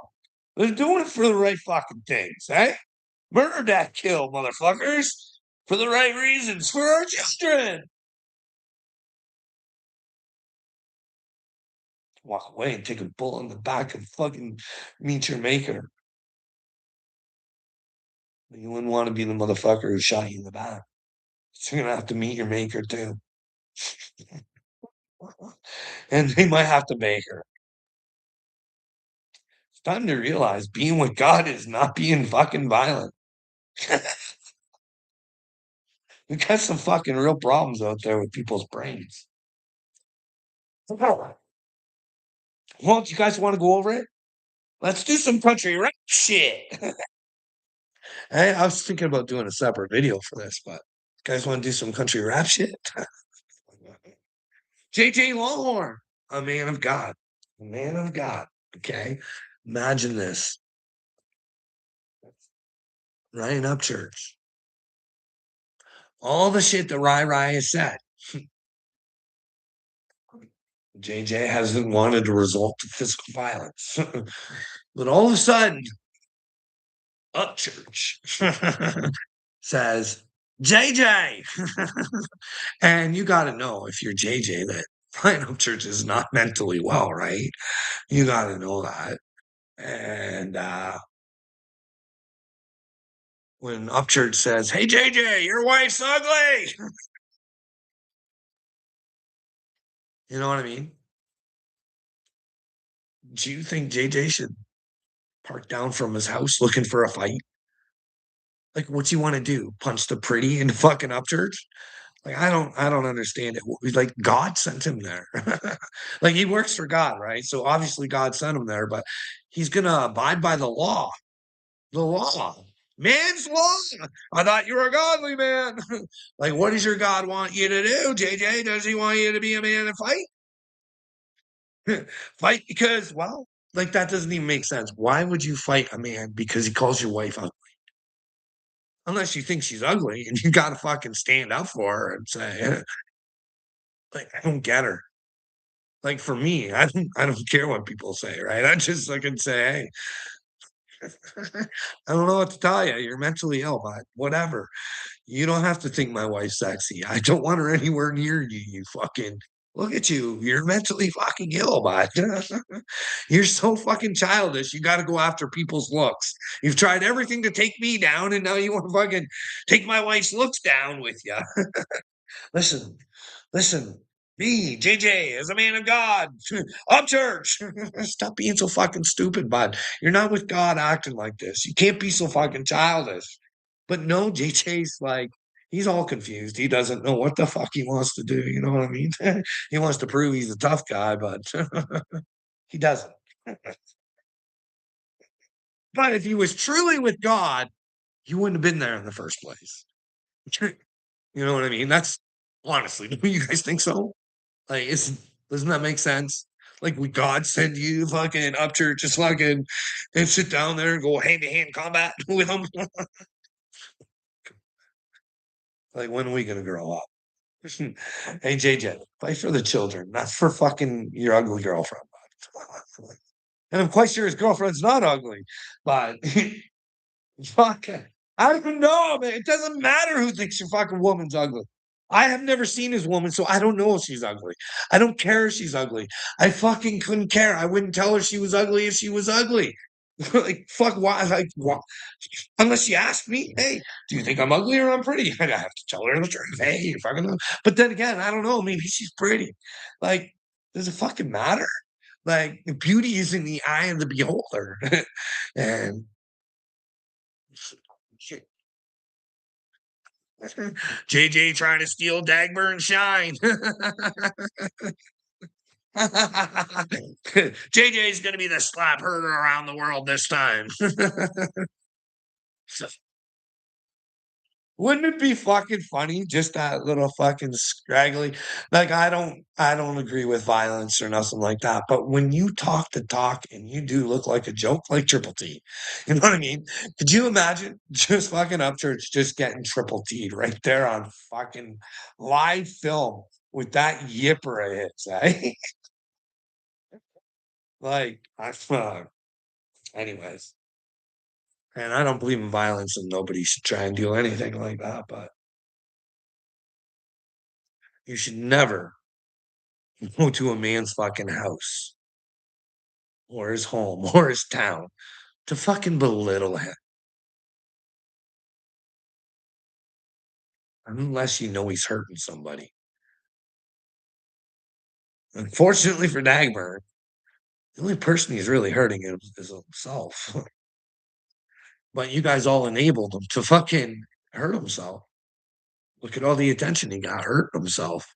They're doing it for the right fucking things, eh? Murder, that kill, motherfuckers. For the right reasons, for our children. Walk away and take a bullet in the back and fucking meet your maker. You wouldn't want to be the motherfucker who shot you in the back. So you're gonna have to meet your maker too. And they might have to make her. It's time to realize being with God is not being fucking violent. We got some fucking real problems out there with people's brains. Well, do you guys want to go over it? Let's do some country rap shit. Hey, I was thinking about doing a separate video for this, but you guys want to do some country rap shit? JJ Longhorn, a man of God. A man of God. Okay. Imagine this. Ryan Upchurch. All the shit that Rai has said. JJ hasn't wanted to resort to physical violence. But all of a sudden, Upchurch says, JJ. And you got to know if you're JJ that Ryan Upchurch is not mentally well, right? You got to know that. And when Upchurch says, "Hey JJ, your wife's ugly," you know what I mean? Do you think JJ should park down from his house looking for a fight? Like, what's he want to do? Punch the pretty into fucking Upchurch? Like, I don't understand it. Like, God sent him there. Like, he works for God, right? So obviously God sent him there, but he's gonna abide by the law. The law. Man's law. I thought you were a godly man. Like, what does your God want you to do, JJ? Does he want you to be a man and fight? Fight because, well, like that doesn't even make sense. Why would you fight a man because he calls your wife ugly? Unless you think she's ugly and you gotta fucking stand up for her and say, like, I don't get her. Like for me, I don't care what people say, right? I just look and say, hey, I don't know what to tell you. You're mentally ill, but whatever. You don't have to think my wife's sexy. I don't want her anywhere near you, you fucking look at you. You're mentally fucking ill, bud. You're so fucking childish. You gotta go after people's looks. You've tried everything to take me down, and now you want to fucking take my wife's looks down with you. Listen, listen. Me, JJ, as a man of God, of church. Stop being so fucking stupid, bud. You're not with God acting like this. You can't be so fucking childish. But no, JJ's like, he's all confused. He doesn't know what the fuck he wants to do. You know what I mean? He wants to prove he's a tough guy, but he doesn't. But if he was truly with God, he wouldn't have been there in the first place. You know what I mean? That's honestly, do you guys think so? Like, doesn't that make sense? Like, would God send you fucking up church, just fucking, and sit down there and go hand to hand combat with him? Like, when are we gonna grow up? Hey, JJ, fight for the children, not for fucking your ugly girlfriend. And I'm quite sure his girlfriend's not ugly, but fuck it. I don't know, man. It doesn't matter who thinks your fucking woman's ugly. I have never seen his woman, so I don't know if she's ugly. I don't care if she's ugly. I fucking couldn't care. I wouldn't tell her she was ugly if she was ugly. Like, fuck, why? Like, why? Unless she asked me, hey, do you think I'm ugly or I'm pretty? I'd have to tell her the truth. Hey, you fucking know. But then again, I don't know. Maybe she's pretty. Like, does it fucking matter? Like, beauty is in the eye of the beholder. And shit. JJ trying to steal Dagmar and Shine. JJ's gonna be the slap herder around the world this time. Wouldn't it be fucking funny? Just that little fucking scraggly. Like I don't agree with violence or nothing like that. But when you talk the talk and you do look like a joke, like Triple T, you know what I mean? Could you imagine just fucking Upchurch just getting Triple T'd right there on fucking live film with that yipper of his, eh? Like I anyways. And I don't believe in violence and nobody should try and do anything like that, but you should never go to a man's fucking house or his home or his town to fucking belittle him unless you know he's hurting somebody. Unfortunately for Dagmar, the only person he's really hurting is himself. But you guys all enabled him to fucking hurt himself. Look at all the attention he got hurting himself.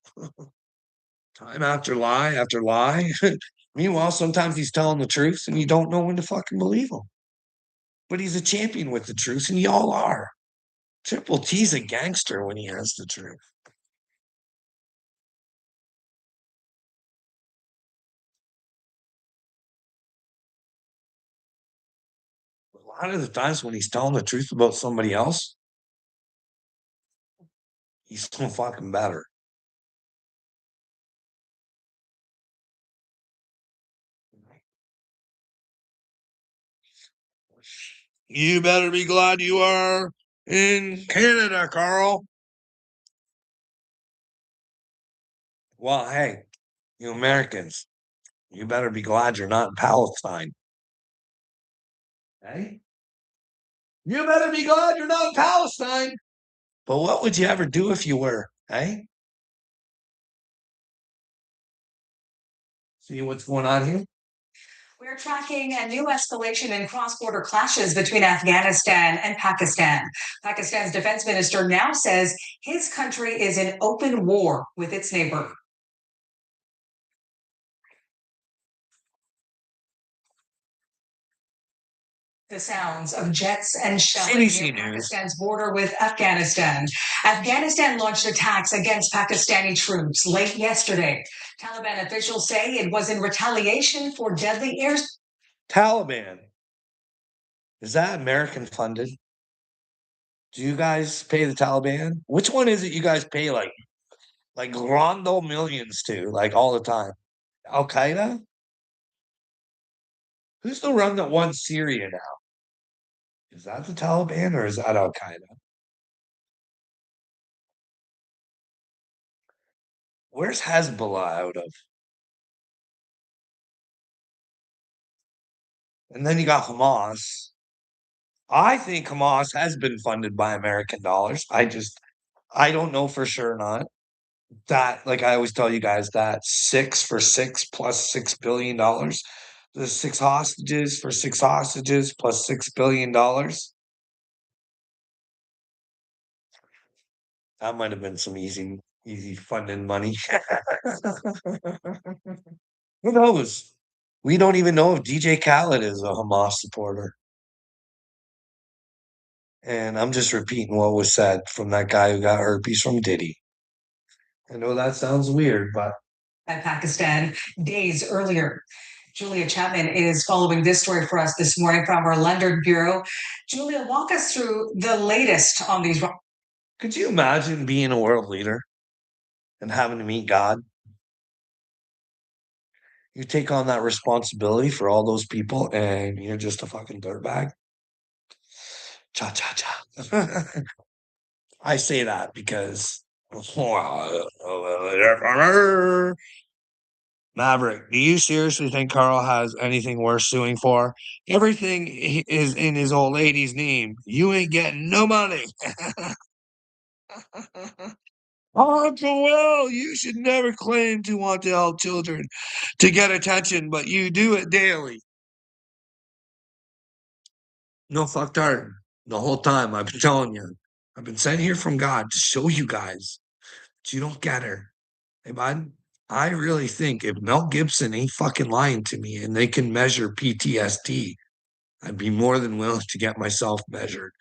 Time after lie after lie. Meanwhile, sometimes he's telling the truth and you don't know when to fucking believe him. But he's a champion with the truth, and y'all are. Triple T's a gangster when he has the truth. A lot of the times when he's telling the truth about somebody else, he's so fucking better. You better be glad you are in Canada, Carl. Well, hey, you Americans, you better be glad you're not in Palestine. Hey? You better be glad you're not in Palestine. But what would you ever do if you were? Hey? See what's going on here? We're tracking a new escalation in cross border clashes between Afghanistan and Pakistan. Pakistan's defense minister now says his country is in open war with its neighbor. The sounds of jets and shelling CBC near News. Pakistan's border with Afghanistan. Afghanistan launched attacks against Pakistani troops late yesterday. Taliban officials say it was in retaliation for deadly air. Taliban. Is that American funded? Do you guys pay the Taliban? Which one is it you guys pay like rondo millions to, like all the time? Al Qaeda? Who's the run that won Syria now? Is that the Taliban or is that Al Qaeda? Where's Hezbollah out of? And then you got Hamas. I think Hamas has been funded by American dollars. I don't know for sure or not. That, like I always tell you guys, that 6 for 6 plus $6 billion. The 6 hostages for 6 hostages plus $6 billion. That might have been some easy funding money. Who knows? We don't even know if DJ Khaled is a Hamas supporter. And I'm just repeating what was said from that guy who got herpes from Diddy. I know that sounds weird, but At Pakistan days earlier. Julia Chapman is following this story for us this morning from our London bureau. Julia, walk us through the latest on these. could you imagine being a world leader and having to meet God? You take on that responsibility for all those people and you're just a fucking dirtbag. Cha cha cha. I say that because Maverick, do you seriously think Carl has anything worth suing for? Everything is in his old lady's name. You ain't getting no money. Uncle Will, you should never claim to want to help children to get attention, but you do it daily. No, fuck that. The whole time I've been telling you, I've been sent here from God to show you guys that you don't get her. Hey, bud, I really think if Mel Gibson ain't fucking lying to me and they can measure PTSD, I'd be more than willing to get myself measured.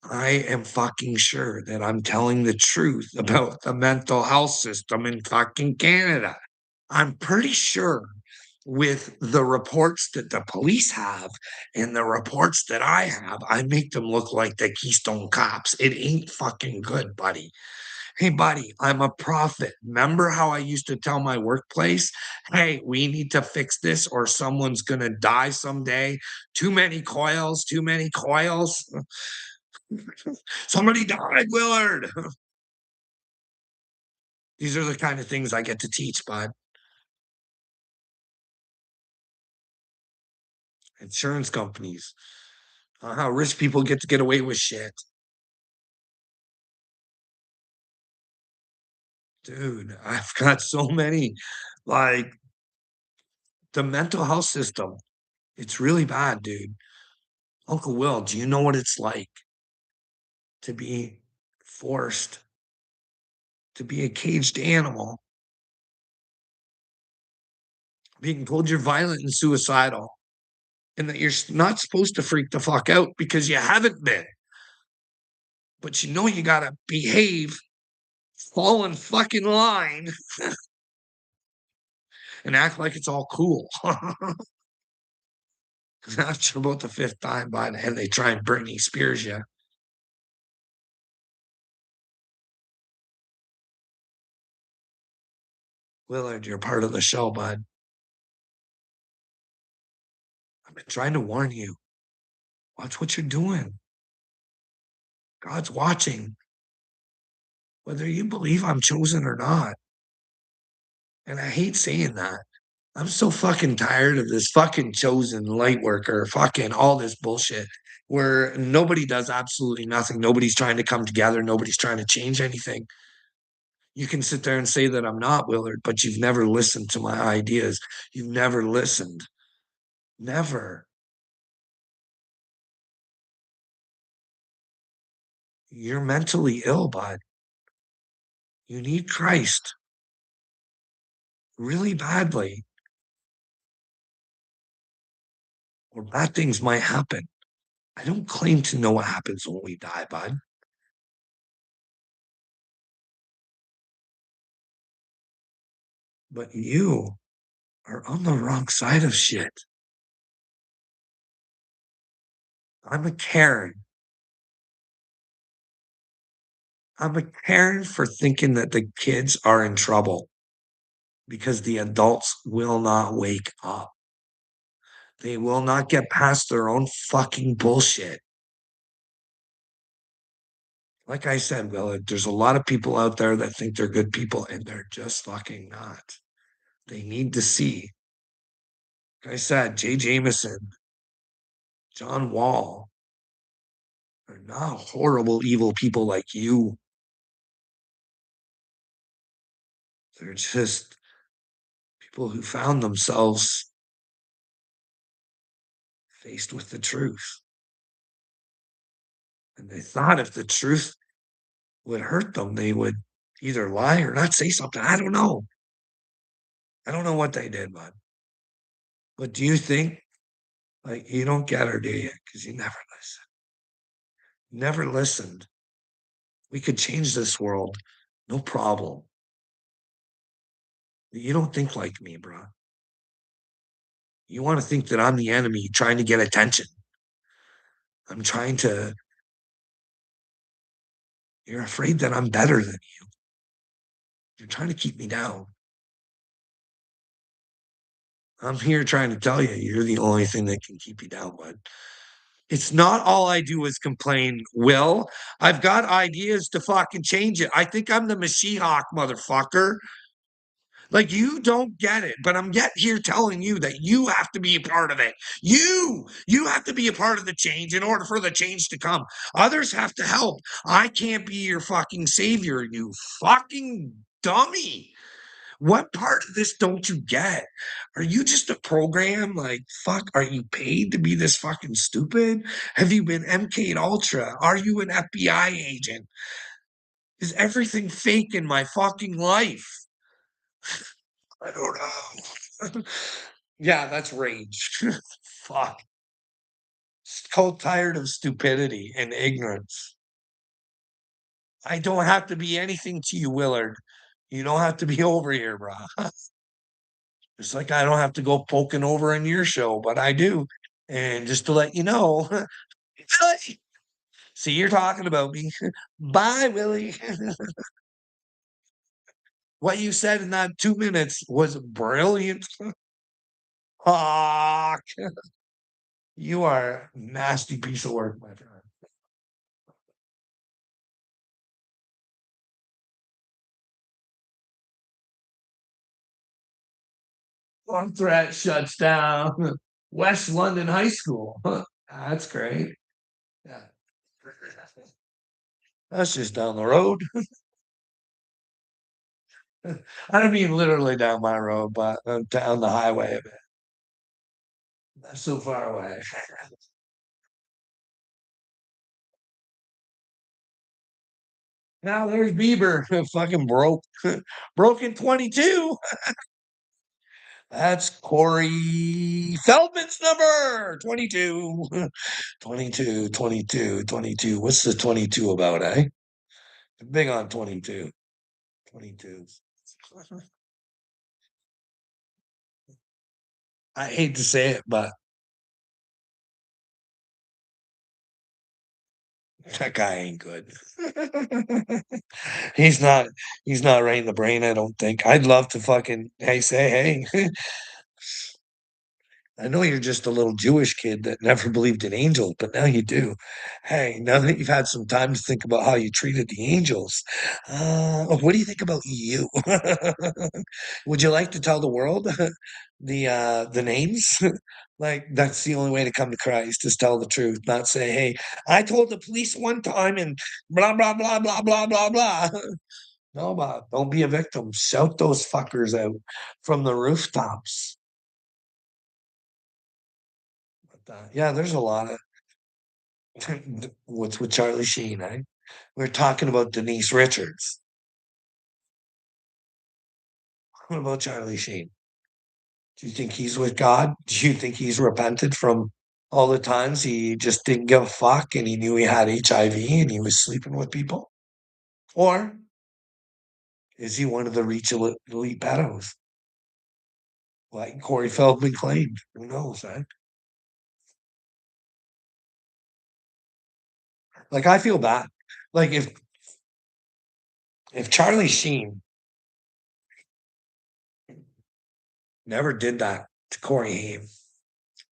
I am fucking sure that I'm telling the truth about the mental health system in fucking Canada. I'm pretty sure with the reports that the police have and the reports that I have, I make them look like the Keystone Cops. It ain't fucking good, buddy. Hey, buddy, I'm a prophet. Remember how I used to tell my workplace, hey, we need to fix this or someone's going to die someday? Too many coils, too many coils. Somebody died, Willard. These are the kind of things I get to teach, bud. Insurance companies, how rich people get to get away with shit. Dude, I've got so many. Like the mental health system, it's really bad, dude. Uncle Will, do you know what it's like to be forced to be a caged animal, being told you're violent and suicidal, and that you're not supposed to freak the fuck out because you haven't been? But you know you gotta behave, fall in fucking line, and act like it's all cool. After about the fifth time, by the end, they try and Britney Spears you. Willard, you're part of the show, bud. I've been trying to warn you. Watch what you're doing. God's watching, whether you believe I'm chosen or not. And I hate saying that. I'm so fucking tired of this fucking chosen light worker, fucking all this bullshit where nobody does absolutely nothing. Nobody's trying to come together. Nobody's trying to change anything. You can sit there and say that I'm not Willard, but you've never listened to my ideas. You've never listened. Never. You're mentally ill, bud. You need Christ really badly, or bad things might happen. I don't claim to know what happens when we die, bud. But you are on the wrong side of shit. I'm a Karen. I'm a Karen for thinking that the kids are in trouble because the adults will not wake up. They will not get past their own fucking bullshit. Like I said, Will, there's a lot of people out there that think they're good people and they're just fucking not. They need to see. Like I said, Jay Jameson, John Wall are not horrible, evil people like you. They're just people who found themselves faced with the truth. And they thought if the truth would hurt them, they would either lie or not say something. I don't know. I don't know what they did, but do you think like you don't get her, do you? Because you never listen. Never listened. We could change this world. No problem. You don't think like me, bro. You want to think that I'm the enemy trying to get attention. I'm trying to, you're afraid that I'm better than you. You're trying to keep me down. I'm here trying to tell you, you're the only thing that can keep you down, bud. It's not all I do is complain, Will. I've got ideas to fucking change it. I think I'm the Mashiach, motherfucker. Like you don't get it, but I'm yet here telling you that you have to be a part of it. You have to be a part of the change in order for the change to come. Others have to help. I can't be your fucking savior, you fucking dummy. What part of this don't you get? Are you just a program? Like, fuck, are you paid to be this fucking stupid? Have you been MK Ultra? Are you an FBI agent? Is everything fake in my fucking life? I don't know. Yeah, that's rage. Fuck. So tired of stupidity and ignorance. I don't have to be anything to you, Willard. You don't have to be over here, bro. It's like I don't have to go poking over in your show, but I do. And just to let you know, see, you're talking about me. Bye, Willie. What you said in that 2 minutes was brilliant. Fuck. You are a nasty piece of work, my friend. One threat shuts down West London High School. That's great. Yeah. That's just down the road. I don't mean literally down my road, but down the highway a bit. Not so far away. Now there's Bieber, fucking broke, broke in 22. That's Corey Feldman's number 22. 22, 22, 22. What's the 22 about, eh? Big on 22. 22. I hate to say it, but that guy ain't good. he's not he's not right in the brain, I don't think. I'd love to fucking hey. I know you're just a little Jewish kid that never believed in angels, but now you do. Hey, now that you've had some time to think about how you treated the angels, what do you think about you? Would you like to tell the world the names? Like that's the only way to come to Christ is tell the truth, not say, "Hey, I told the police one time and blah blah blah blah blah blah blah." No, but don't be a victim. Shout those fuckers out from the rooftops. But, yeah, there's a lot of what's with Charlie Sheen, eh? We're talking about Denise Richards. What about Charlie Sheen? Do you think he's with God? Do you think he's repented from All the times he just didn't give a fuck and he knew he had HIV and he was sleeping with people? Or is he one of the reach elite pedos? Like Corey Feldman claimed. Who knows, eh? Like I feel bad. Like if Charlie Sheen never did that to Corey Haim,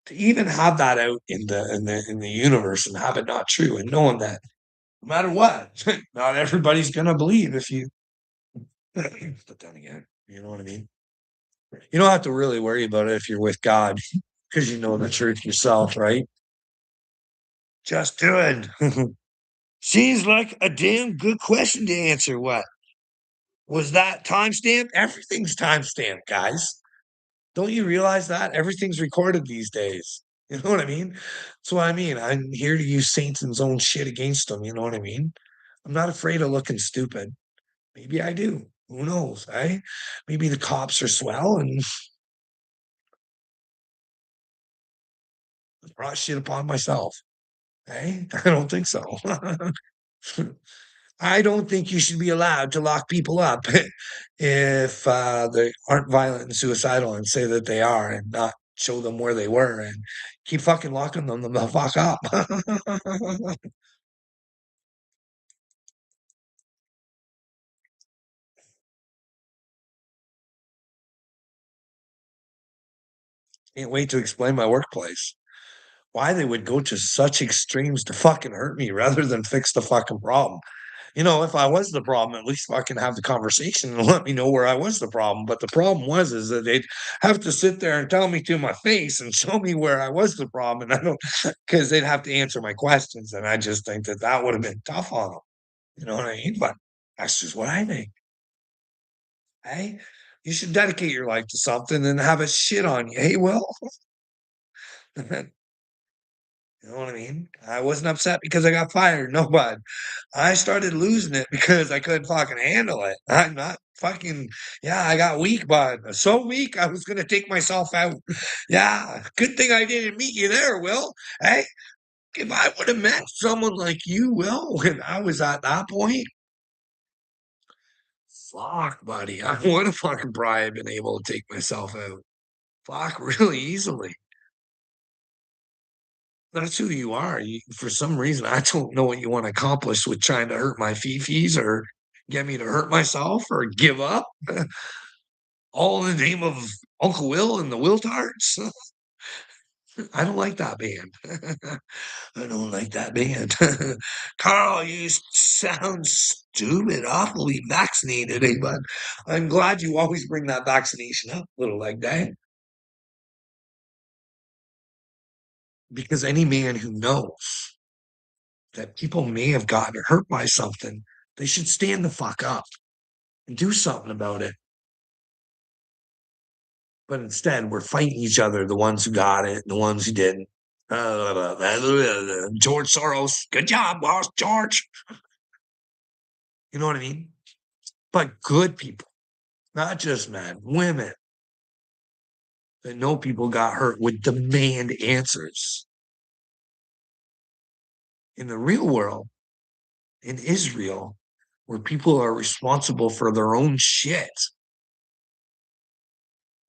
to even have that out in the universe and have it not true, and knowing that no matter what, not everybody's gonna believe if you. But then again, you know what I mean. You don't have to really worry about it if you're with God, because you know the truth yourself, right? Just do it. Seems like a damn good question to answer. What was that timestamp? Everything's timestamped, guys. Don't you realize that everything's recorded these days? You know what I mean? That's what I mean. I'm here to use Satan's own shit against them. You know what I mean? I'm not afraid of looking stupid. Maybe I do. Who knows? Eh? Maybe the cops are swell and brought shit upon myself. Eh? I don't think so. I don't think you should be allowed to lock people up if they aren't violent and suicidal and say that they are and not show them where they were and keep fucking locking them the fuck up. Can't wait to explain my workplace. Why they would go to such extremes to fucking hurt me rather than fix the fucking problem. If I was the problem, at least fucking have the conversation and let me know where I was the problem. But the problem was is that they'd have to sit there and tell me to my face and show me where I was the problem. And I don't, because they'd have to answer my questions. And I just think that that would have been tough on them. You know what I mean? But that's just what I think. Hey, you should dedicate your life to something and have a shit on you. Hey, well, you know what I mean? I wasn't upset because I got fired. No, but I started losing it because I couldn't fucking handle it. I'm not fucking, yeah, I got weak, but so weak I was going to take myself out. Yeah, good thing I didn't meet you there, Will. Hey, if I would have met someone like you, Will, when I was at that point, fuck, buddy, I would have fucking probably been able to take myself out. Fuck, really easily. That's who you are. For some reason, I don't know what you want to accomplish with trying to hurt my fifis or get me to hurt myself or give up, all in the name of Uncle Will and the Wiltards. I don't like that band. I don't like that band. Carl, you sound stupid, awfully vaccinated, eh, bud? I'm glad you always bring that vaccination up, little leg day, because any man who knows that people may have gotten hurt by something, they should stand the fuck up and do something about it. But instead, we're fighting each other, the ones who got it, the ones who didn't. George Soros, good job, boss George. You know what I mean? But good people, not just men, women that know people got hurt would demand answers. In the real world, in Israel, where people are responsible for their own shit,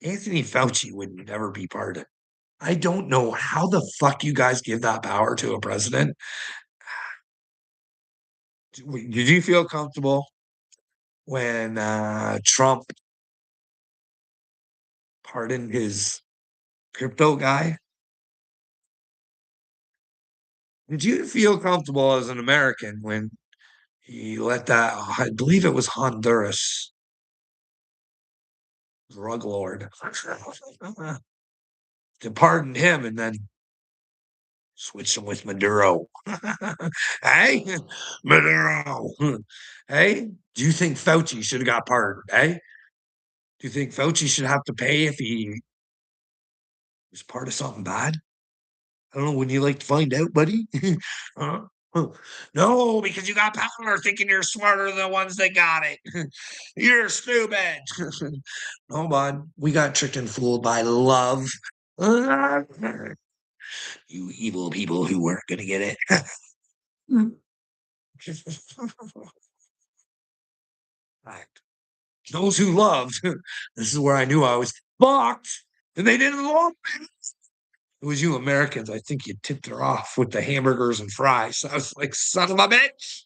Anthony Fauci would never be pardoned. I don't know how the fuck you guys give that power to a president. Did you feel comfortable when Trump pardoned his crypto guy? Did you feel comfortable as an American when he let that, I believe it was Honduras drug lord, to pardon him and then switch him with Maduro? Hey, Maduro. Hey, do you think Fauci should have got pardoned? Hey, do you think Fauci should have to pay if he was part of something bad? I don't know. Would you like to find out, buddy? uh, no, because you got power thinking you're smarter than the ones that got it. You're stupid. No, bud. We got tricked and fooled by love. You evil people who weren't gonna get it. Fact. Those who loved. This is where I knew I was fucked, and they didn't love me. It was you Americans. I think you tipped her off with the hamburgers and fries. I was like, son of a bitch.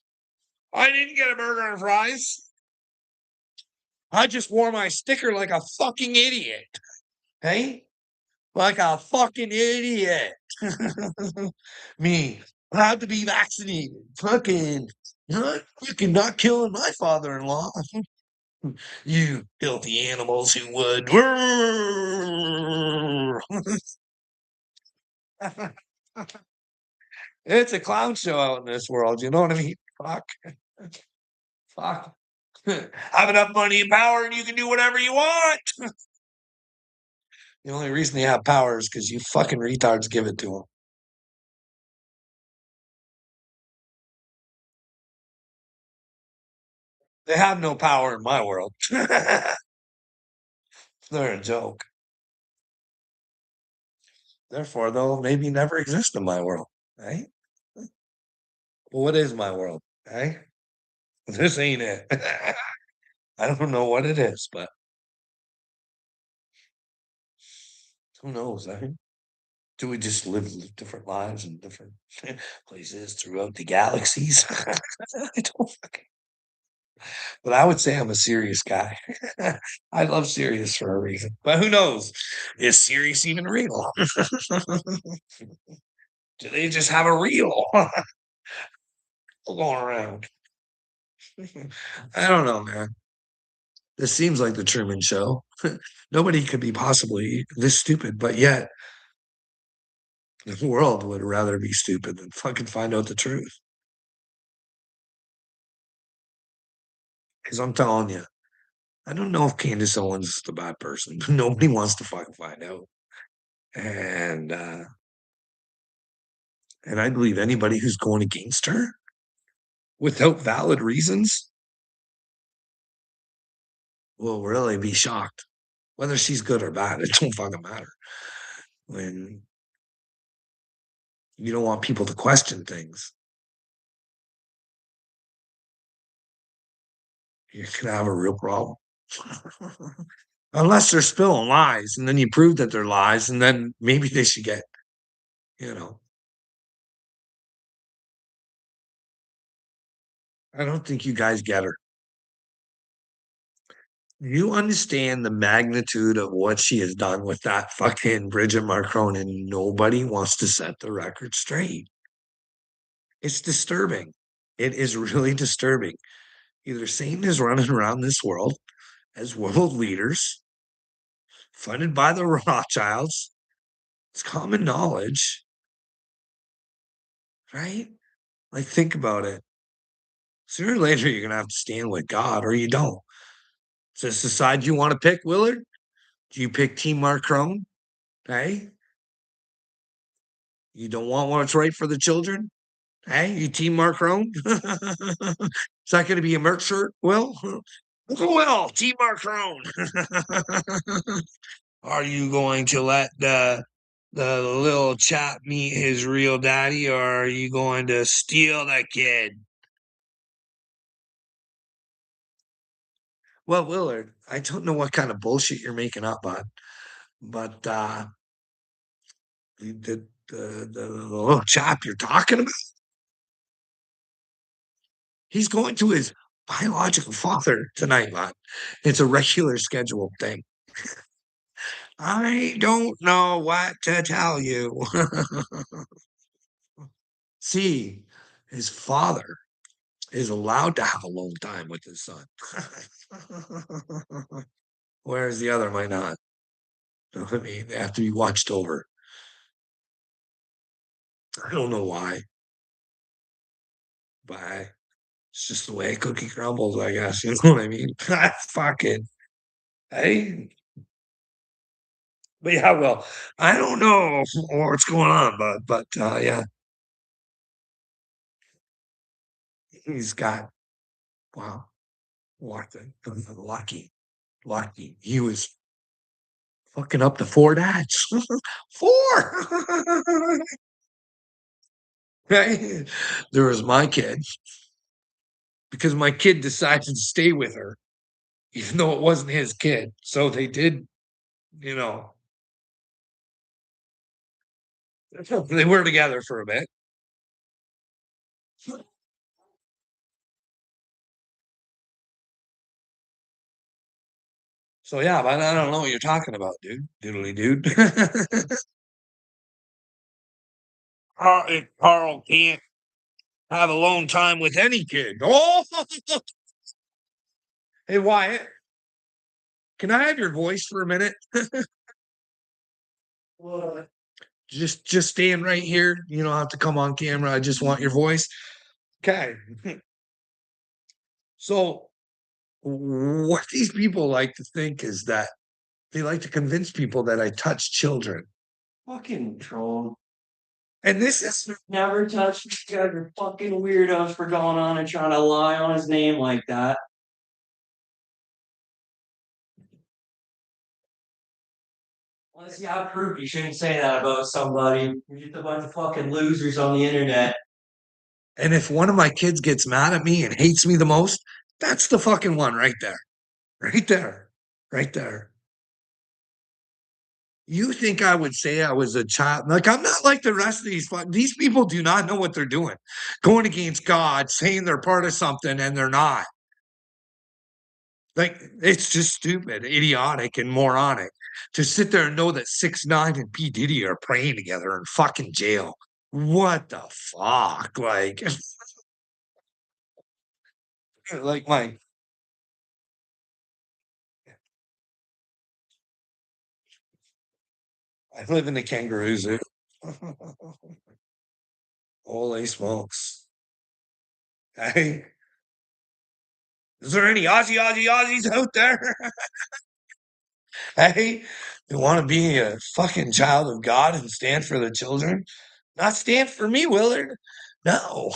I didn't get a burger and fries. I just wore my sticker like a fucking idiot. Hey? Like a fucking idiot. Me, proud to be vaccinated. Fucking, fucking not killing my father in law. You filthy animals who would. It's a clown show out in this world. You know what I mean? Fuck. Fuck. Have enough money and power, and you can do whatever you want. The only reason they have power is because you fucking retards give it to them. They have no power in my world. They're a joke. Therefore, they'll maybe never exist in my world. Right? Well, what is my world? Right? This ain't it. I don't know what it is, but who knows? Do we just live different lives in different places throughout the galaxies? I don't fucking. But I would say I'm a serious guy. I love Sirius for a reason. But who knows? Is Sirius even real? Do they just have a reel going around? I don't know, man. This seems like the Truman Show. Nobody could be possibly this stupid, but yet the world would rather be stupid than fucking find out the truth. Because I'm telling you, I don't know if Candace Owens is the bad person, but nobody wants to fucking find out. And I believe anybody who's going against her without valid reasons will really be shocked. Whether she's good or bad, it don't fucking matter. When you don't want people to question things, you're gonna have a real problem. Unless they're spilling lies, and then you prove that they're lies, and then maybe they should get, you know. I don't think you guys get her. You understand the magnitude of what she has done with that fucking Bridget Marcron, and nobody wants to set the record straight. It's disturbing. It is really disturbing. Either Satan is running around this world as world leaders, funded by the Rothschilds. It's common knowledge, right? Like, think about it. Sooner or later, you're going to have to stand with God or you don't. So, it's the side you want to pick, Willard? Do you pick Team Marcron? Hey? You don't want what's right for the children? Hey, you Team Marcron? Is that going to be a merch shirt, Will? Well, Team Marcron. Are you going to let the little chap meet his real daddy, or are you going to steal the kid? Well, Willard, I don't know what kind of bullshit you're making up, bud, but the little chap you're talking about, he's going to his biological father tonight, bud. It's a regular scheduled thing. I don't know what to tell you. See, his father is allowed to have alone time with his son, whereas the other might not. I mean, they have to be watched over. I don't know why, but it's just the way a cookie crumbles, I guess. You know what I mean? Fucking hey. But yeah, well, I don't know what's going on, but yeah, he's got wow, lucky, lucky, lucky. He was Fucking up to 4 dads. 4! Right? There was my kid, because my kid decided to stay with her, even though it wasn't his kid. So they did, you know, they were together for a bit. So yeah, but I don't know what you're talking about, dude. Doodly dude. Carl can't have alone time with any kid. Oh, hey Wyatt, can I have your voice for a minute? What? Just stand right here. You don't have to come on camera. I just want your voice. Okay. So what these people like to think is that they like to convince people that I touch children. Fucking troll. And this is Never touched these guys are fucking weirdos for going on and trying to lie on his name like that. Unless you have proof, you shouldn't say that about somebody. You're just a bunch of fucking losers on the internet. and if one of my kids gets mad at me and hates me the most, that's the fucking one right there. Right there. Right there. You think I would say I was a child? Like, I'm not like the rest of these people do not know what they're doing. Going against God, saying they're part of something and they're not. Like, it's just stupid, idiotic, and moronic to sit there and know that 6ix9ine and P. Diddy are praying together in fucking jail. What the fuck? Like, like my I live in the kangaroo zoo. Holy smokes. Hey, is there any Aussies out there? Hey, you want to be a fucking child of God and stand for the children? Not stand for me, Willard. No,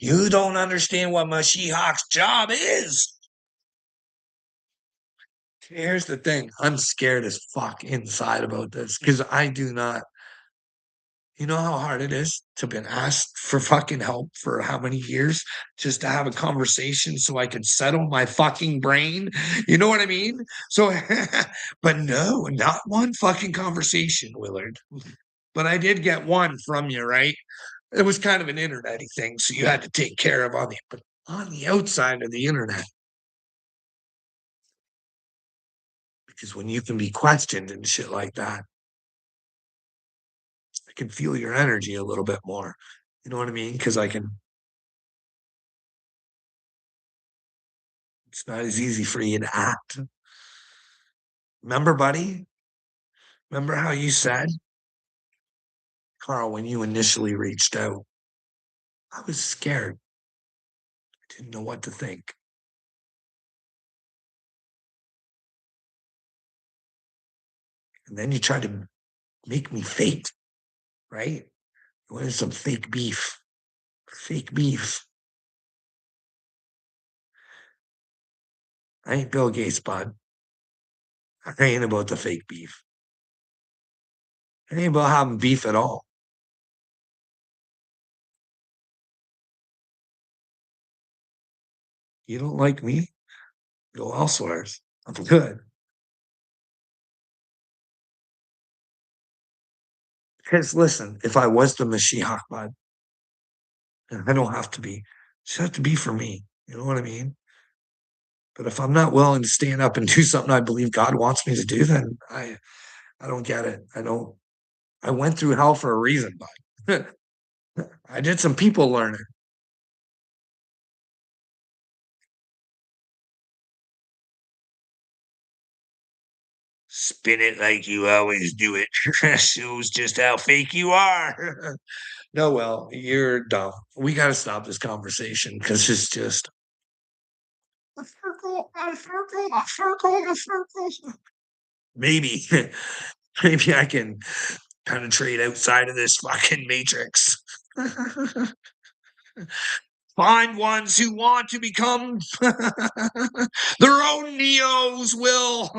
you don't understand what Mashiach's job is. Here's the thing, I'm scared as fuck inside about this because I do not. You know how hard it is to been asked for fucking help for how many years just to have a conversation so I could settle my fucking brain? You know what I mean? So, but no, not one fucking conversation, Willard. But I did get one from you, right? It was kind of an internet thing, so you had to take care of but on the outside of the internet. Because when you can be questioned and shit like that, I can feel your energy a little bit more. You know what I mean? Because it's not as easy for you to act. Remember, buddy? Remember how you said, Carl, when you initially reached out, I was scared. I didn't know what to think. And then you tried to make me fake, right? You wanted some fake beef. Fake beef. I ain't Bill Gates, bud. I ain't about the fake beef. I ain't about having beef at all. You don't like me? Go elsewhere. I'm good. Because listen, if I was the Mashiach, bud, and I don't have to be, just have to be for me. You know what I mean? But if I'm not willing to stand up and do something I believe God wants me to do, then I don't get it. I don't. I went through hell for a reason, bud. I did some people learning. Spin it like you always do it. Shows just how fake you are. No, well, you're dumb. We got to stop this conversation because it's just a circle, a circle, a circle, a circle. Maybe, maybe I can penetrate outside of this fucking matrix. Find ones who want to become their own Neos, Will.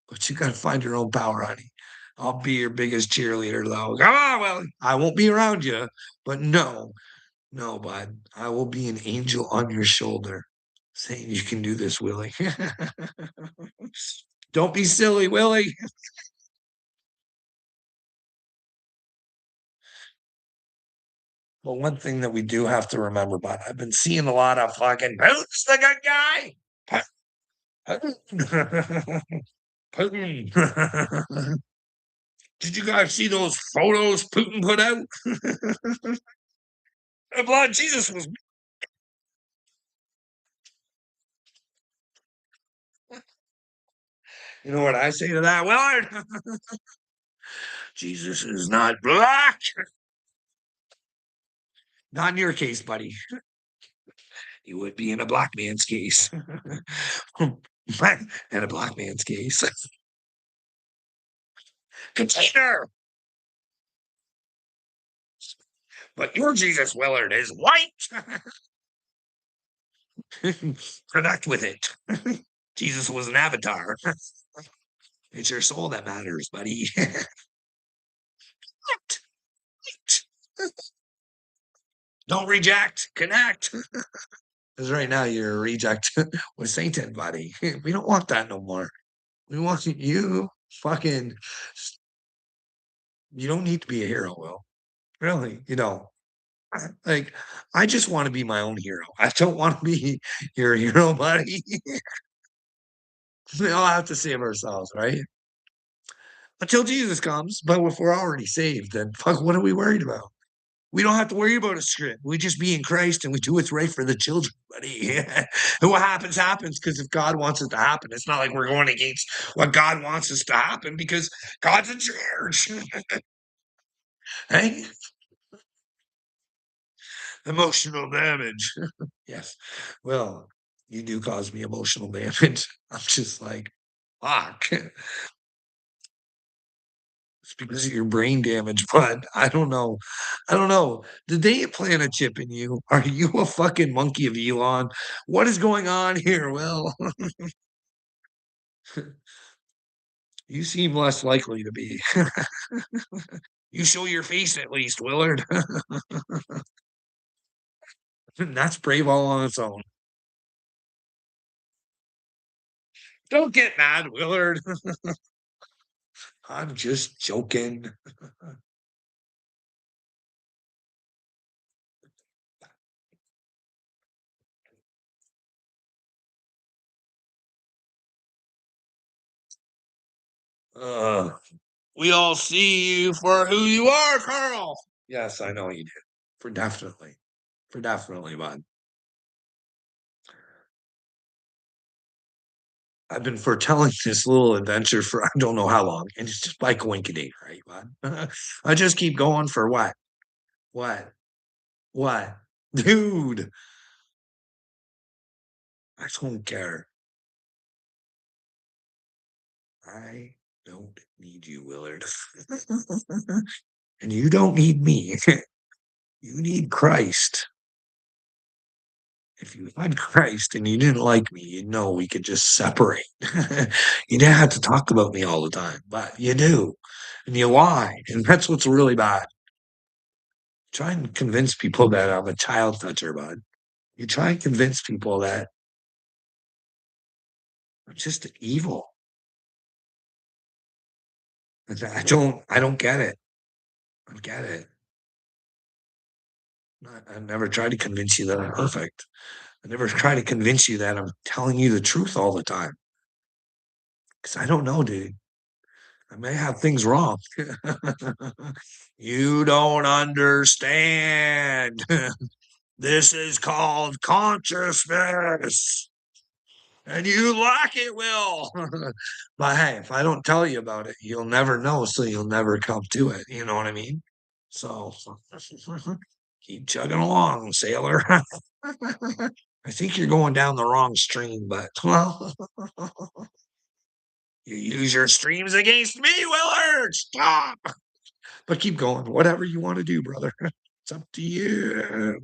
But you gotta find your own power, honey. I'll be your biggest cheerleader, though. Come on, Willie. I won't be around you, but no, bud. I will be an angel on your shoulder saying you can do this, Willie. Don't be silly, Willie. But one thing that we do have to remember, bud, I've been seeing a lot of fucking Putin's the good guy. Putin. Putin. Did you guys see those photos Putin put out? The blood of Jesus was. You know what I say to that, Willard? Jesus is not black. Not in your case, buddy. He would be in a black man's case. In a black man's case. Container. But your Jesus Willard is white. Connect with it. Jesus was an avatar. It's your soul that matters, buddy. Don't reject, connect. Because right now you're a reject with Satan, buddy. We don't want that no more. We want you fucking. You don't need to be a hero, Will. Really, you know. Like, I just want to be my own hero. I don't want to be your hero, buddy. We all have to save ourselves, right? Until Jesus comes. But if we're already saved, then fuck, what are we worried about? We don't have to worry about a script. We just be in Christ and we do what's right for the children, buddy. And what happens, happens because if God wants it to happen, it's not like we're going against what God wants us to happen because God's in charge. Hey? Emotional damage. Yes. Well, you do cause me emotional damage. I'm just like, fuck. It's because of your brain damage, but I don't know. I don't know. Did they plant a chip in you? Are you a fucking monkey of Elon? What is going on here, Will? You seem less likely to be. You show your face at least, Willard. That's brave all on its own. Don't get mad, Willard. I'm just joking. Uh, we all see you for who you are, Carl. Yes, I know you did. For definitely. For definitely, bud. I've been foretelling this little adventure for I don't know how long, and it's just by coincidence, right, bud? I just keep going for what? What? What? Dude, I don't care. I don't need you, Willard. And you don't need me. You need Christ. If you had Christ and you didn't like me, you'd know we could just separate. You didn't have to talk about me all the time, but you do. And you lie. And that's what's really bad. Try and convince people that I'm a child toucher, bud. You try and convince people that I'm just evil. I don't get it. I get it. I never tried to convince you that I'm perfect. I never try to convince you that I'm telling you the truth all the time. Because I don't know, dude. I may have things wrong. You don't understand. This is called consciousness. And you lack it, Will. But hey, if I don't tell you about it, you'll never know, so you'll never come to it. You know what I mean? So keep chugging along, sailor. I think you're going down the wrong stream, but well, you use your streams against me, Willard. Stop. But keep going. Whatever you want to do, brother. It's up to you.